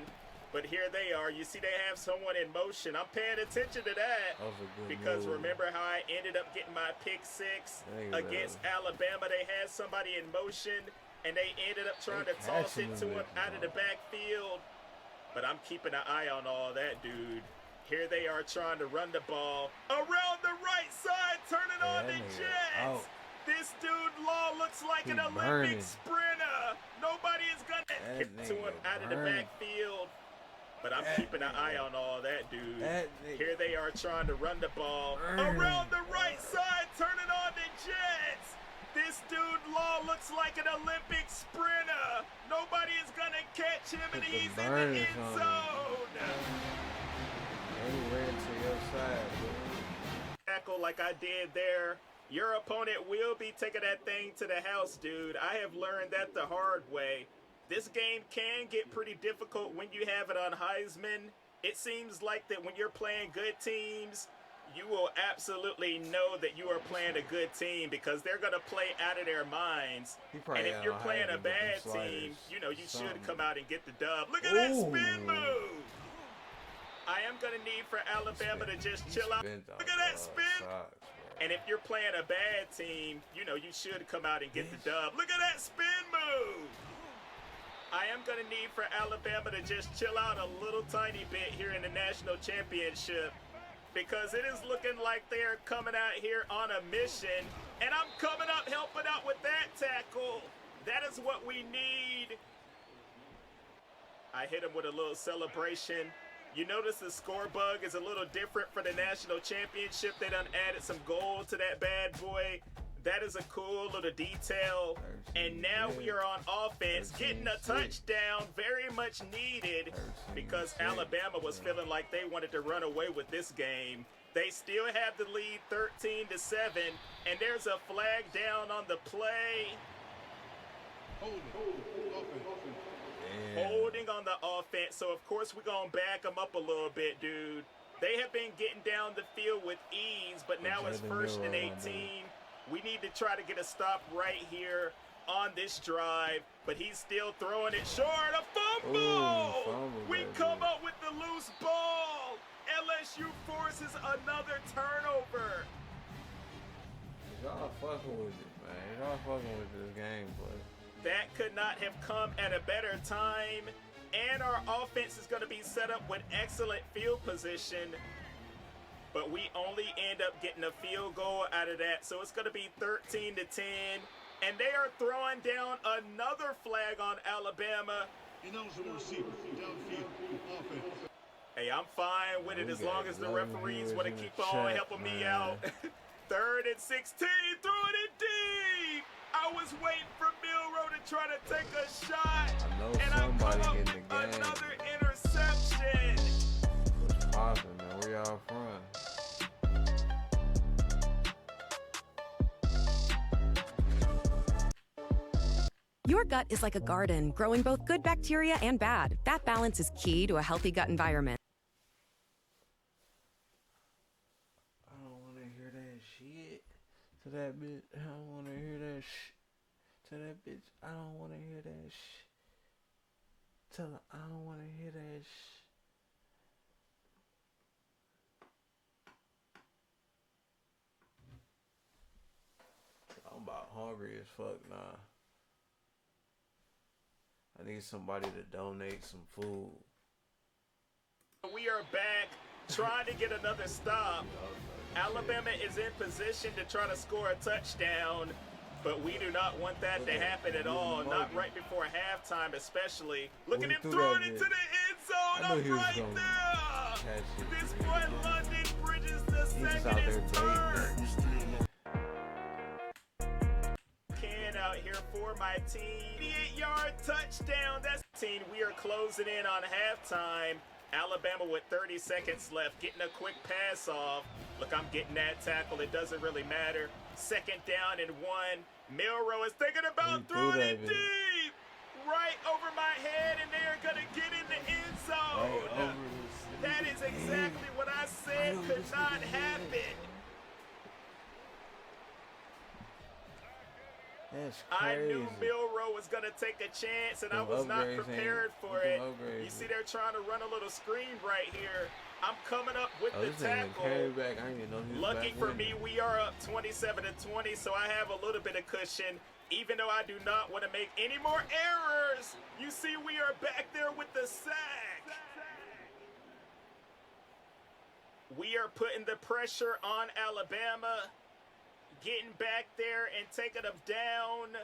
But here they are. You see they have someone in motion. I'm paying attention to that because remember how I ended up getting my pick 6 against Alabama. They had somebody in motion, and they ended up trying to toss it to him out of the backfield. But I'm keeping an eye on all that, dude. Here they are trying to run the ball. Around the right side, turning on the Jets. This dude, Law, looks like an Olympic sprinter. Nobody is going to get to him out of the backfield. But I'm keeping an eye on all that, dude. Here they are trying to run the ball. Around the right side, turning on the Jets. This dude, Law, looks like an Olympic sprinter. Nobody is going to catch him, and he's in the end zone. He ran to your side, bro. Tackle like I did there, your opponent will be taking that thing to the house, dude. I have learned that the hard way. This game can get pretty difficult when you have it on Heisman. It seems like that when you're playing good teams, you will absolutely know that you are playing a good team because they're going to play out of their minds. And if you're playing a bad team, you know, you should come out and get the dub. Look at that spin move! I am going to need for Alabama to just chill out. Look at that spin! And if you're playing a bad team, you know, you should come out and get the dub. Look at that spin move! I am going to need for Alabama to just chill out a little tiny bit here in the national championship because it is looking like they're coming out here on a mission, and I'm coming up helping out with that tackle. That is what we need. I hit him with a little celebration. You notice the score bug is a little different for the national championship. They done added some gold to that bad boy. That is a cool little detail. And now we are on offense, getting a touchdown, very much needed, because Alabama was feeling like they wanted to run away with this game. They still have the lead 13-7, and there's a flag down on the play. Holding on the offense, so of course we're going to back them up a little bit, dude. They have been getting down the field with ease, but now it's 1st and 18. We need to try to get a stop right here on this drive, but he's still throwing it short. A fumble! We come up with the loose ball. LSU forces another turnover. Y'all fucking with it, man. Y'all fucking with this game, boy. That could not have come at a better time, and our offense is going to be set up with excellent field position. But we only end up getting a field goal out of that. So it's going to be 13-10. And they are throwing down another flag on Alabama. Hey, I'm fine with it as long as the referees want to keep on helping me out. 3rd and 16, throwing it deep. I was waiting for Milroe to try to take a shot. And I come up with another interception. What's poppin', man? Where y'all from? Your gut is like a garden, growing both good bacteria and bad. That balance is key to a healthy gut environment. I don't want to hear that shit to that bitch. I don't want to hear that shit to that bitch. I don't want to hear that shit. Tell her I don't want to hear that shit. I'm about hungry as fuck now. I need somebody to donate some food. We are back trying to get another stop. Alabama is in position to try to score a touchdown, but we do not want that to happen at all. Not right before halftime, especially. Look at him throwing it to the end zone. I'm right there. This boy London Bridges the second and third. Out here for my team. 88-yard touchdown. That's team. We are closing in on halftime. Alabama with 30 seconds left, getting a quick pass off. Look, I'm getting that tackle. It doesn't really matter. 2nd down and 1. Milroe is thinking about throwing it deep, right over my head, and they are gonna get in the end zone. That is exactly what I said could not happen. I knew Milroe was going to take a chance, and I was not prepared for it. You see they're trying to run a little screen right here. I'm coming up with the tackle. Lucky for me, we are up 27-20, so I have a little bit of cushion, even though I do not want to make any more errors. You see we are back there with the sack. We are putting the pressure on Alabama. Getting back there and taking them down.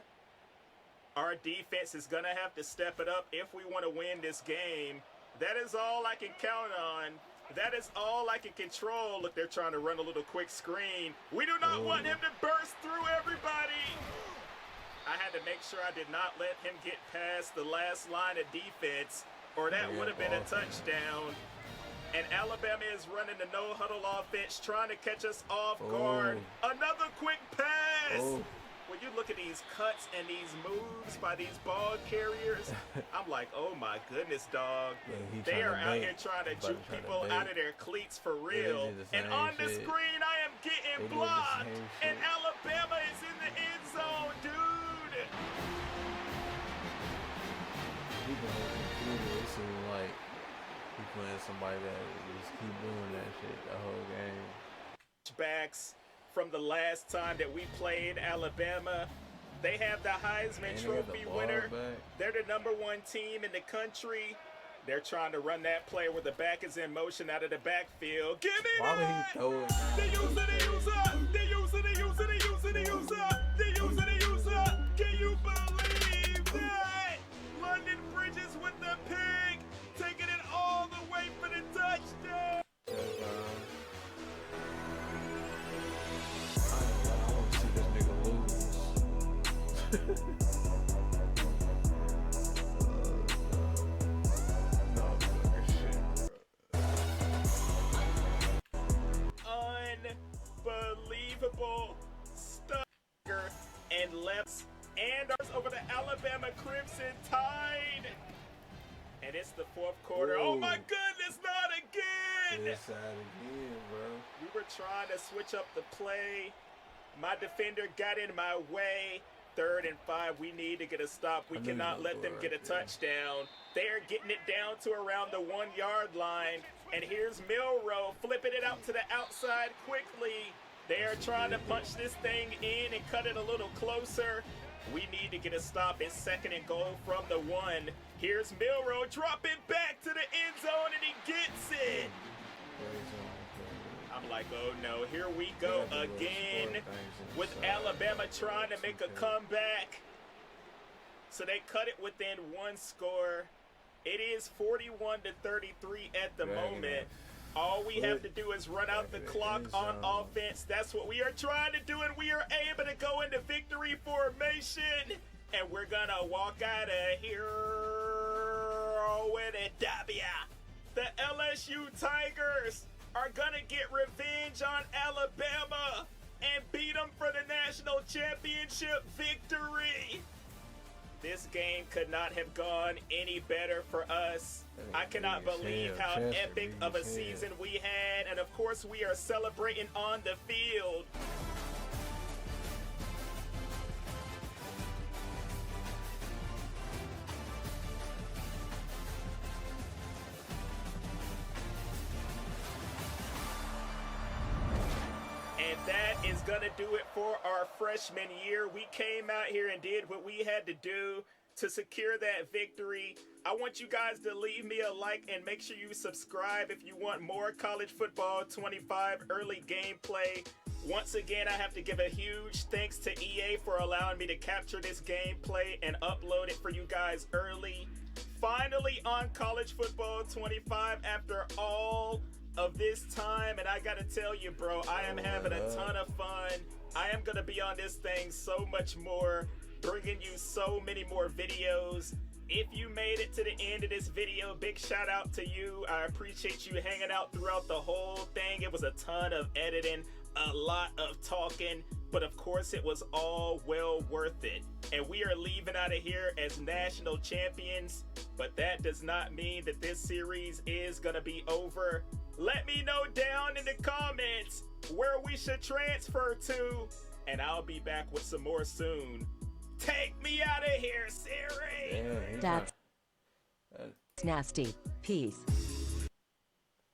Our defense is going to have to step it up if we want to win this game. That is all I can count on. That is all I can control. Look, they're trying to run a little quick screen. We do not want him to burst through everybody. I had to make sure I did not let him get past the last line of defense, or that would have been a touchdown. And Alabama is running the no-huddle offense, trying to catch us off guard. Another quick pass. When you look at these cuts and these moves by these ball carriers, I'm like, oh my goodness, dog. Yeah, they are out here trying to juke people out of their cleats for real. And on the screen, I am getting blocked. And Alabama is in the end zone, dude. It seems like he playing somebody that just keep doing that shit the whole game. Backs from the last time that we played Alabama. They have the Heisman Trophy winner. They're the #1 team in the country. They're trying to run that play where the back is in motion out of the backfield. Give me Why that! would he throw it? They use it, they use it! They use it, they use it, they use it, they use it! They use it, they use it! Can you believe that? London Bridges with the pick, taking it all the way for the touchdown! I want to see this nigga lose. Unbelievable stagger and lefts and ours over the Alabama Crimson Tide. And it's the fourth quarter. Whoa. Oh my goodness, not again! This side again, bro. We were trying to switch up the play. My defender got in my way. 3rd and 5, we need to get a stop. We cannot let them get a touchdown. They're getting it down to around the 1-yard line. And here's Milroe flipping it out to the outside quickly. They are trying to punch this thing in and cut it a little closer. We need to get a stop. It's 2nd and goal from the 1. Here's Milroe dropping back to the end zone, and he gets it. I'm like, oh no, here we go again with Alabama trying to make a comeback. So they cut it within 1 score. It is 41-33 at the moment. All we have to do is run out the clock on offense. That's what we are trying to do, and we are able to go into victory formation. And we're gonna walk out of here with a W. The LSU Tigers are gonna get revenge on Alabama and beat them for the national championship victory. This game could not have gone any better for us. I cannot believe how epic of a season we had, and of course we are celebrating on the field. And that is going to do it for our freshman year. We came out here and did what we had to do to secure that victory. I want you guys to leave me a like and make sure you subscribe if you want more College Football 25 early gameplay. Once again, I have to give a huge thanks to EA for allowing me to capture this gameplay and upload it for you guys early. Finally on College Football 25 after all of this time, and I gotta tell you, bro, I am having a ton of fun. I am gonna be on this thing so much more, bringing you so many more videos. If you made it to the end of this video, big shout out to you. I appreciate you hanging out throughout the whole thing. It was a ton of editing, a lot of talking, but of course it was all well worth it. And we are leaving out of here as national champions, but that does not mean that this series is gonna be over. Let me know down in the comments where we should transfer to, and I'll be back with some more soon. Take me out of here, Siri! That's nasty. Peace.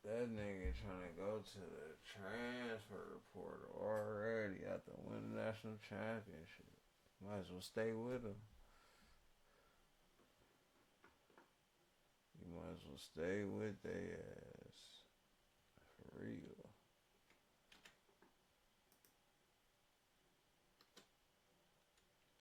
That nigga trying to go to the transfer portal already after winning the national championship. Might as well stay with him. You might as well stay with their ass. For real.